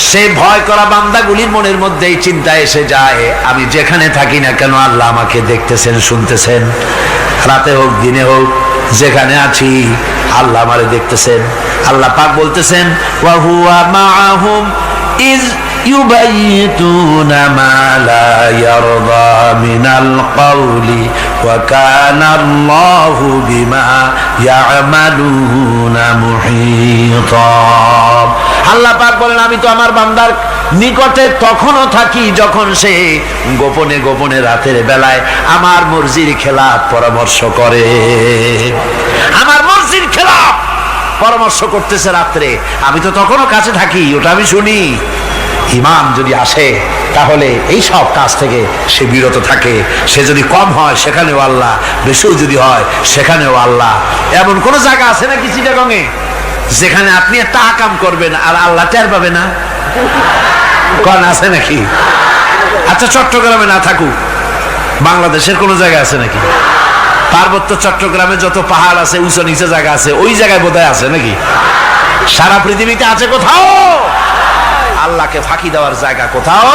সে ভয় করা বান্দাগুলির মনের মধ্যেই চিন্তা এসে যায়, আমি যেখানে থাকি না কেন আল্লাহ আমাকে দেখতেছেন, শুনতেছেন। রাতে হোক দিনে হোক, যেখানে আছি আল্লাহ আমারে দেখতেছেন। আল্লাহ পাক বলতেছেন, ওয়া হুয়া মাআহুম ইজ ইউবাইতুনা মা লা ইয়ারদা মিনাল কওলি ওয়া কানা আল্লাহু বিমা ইয়ামালুনা মুহীতা। আল্লাহ পাক বলেন, আমি তো আমার বান্দার নিকটে তখনও থাকি যখন সে গোপনে গোপনে রাতের বেলায় আমার মর্জির খেলাফ পরামর্শ করে। আমার মর্জির খেলাফ পরামর্শ করতেছে রাত্রে, আমি তো তখনও কাছে থাকি, ওটা আমি শুনি। ইমাম যদি আসে তাহলে এই সব কাজ থেকে সে বিরত থাকে। সে যদি কম হয় সেখানেও আল্লাহ, বেশিও যদি হয় সেখানেও আল্লাহ। এমন কোন জায়গা আছে নাকি চিটাগংয়ে যেখানে আপনি একটা আকাম করবেন আর আল্লাহ টের পাবে না? কোন আছে নাকি? আচ্ছা, চট্টগ্রামে না থাকুক, বাংলাদেশের কোন জায়গা আছে নাকি? পার্বত্য চট্টগ্রামে যত পাহাড় আছে, উঁচু নিচে জায়গা আছে, ওই জায়গায় বোধহয় আছে নাকি? সারা পৃথিবীতে আছে কোথাও? আল্লাহকে ফাঁকি দেওয়ার জায়গা কোথাও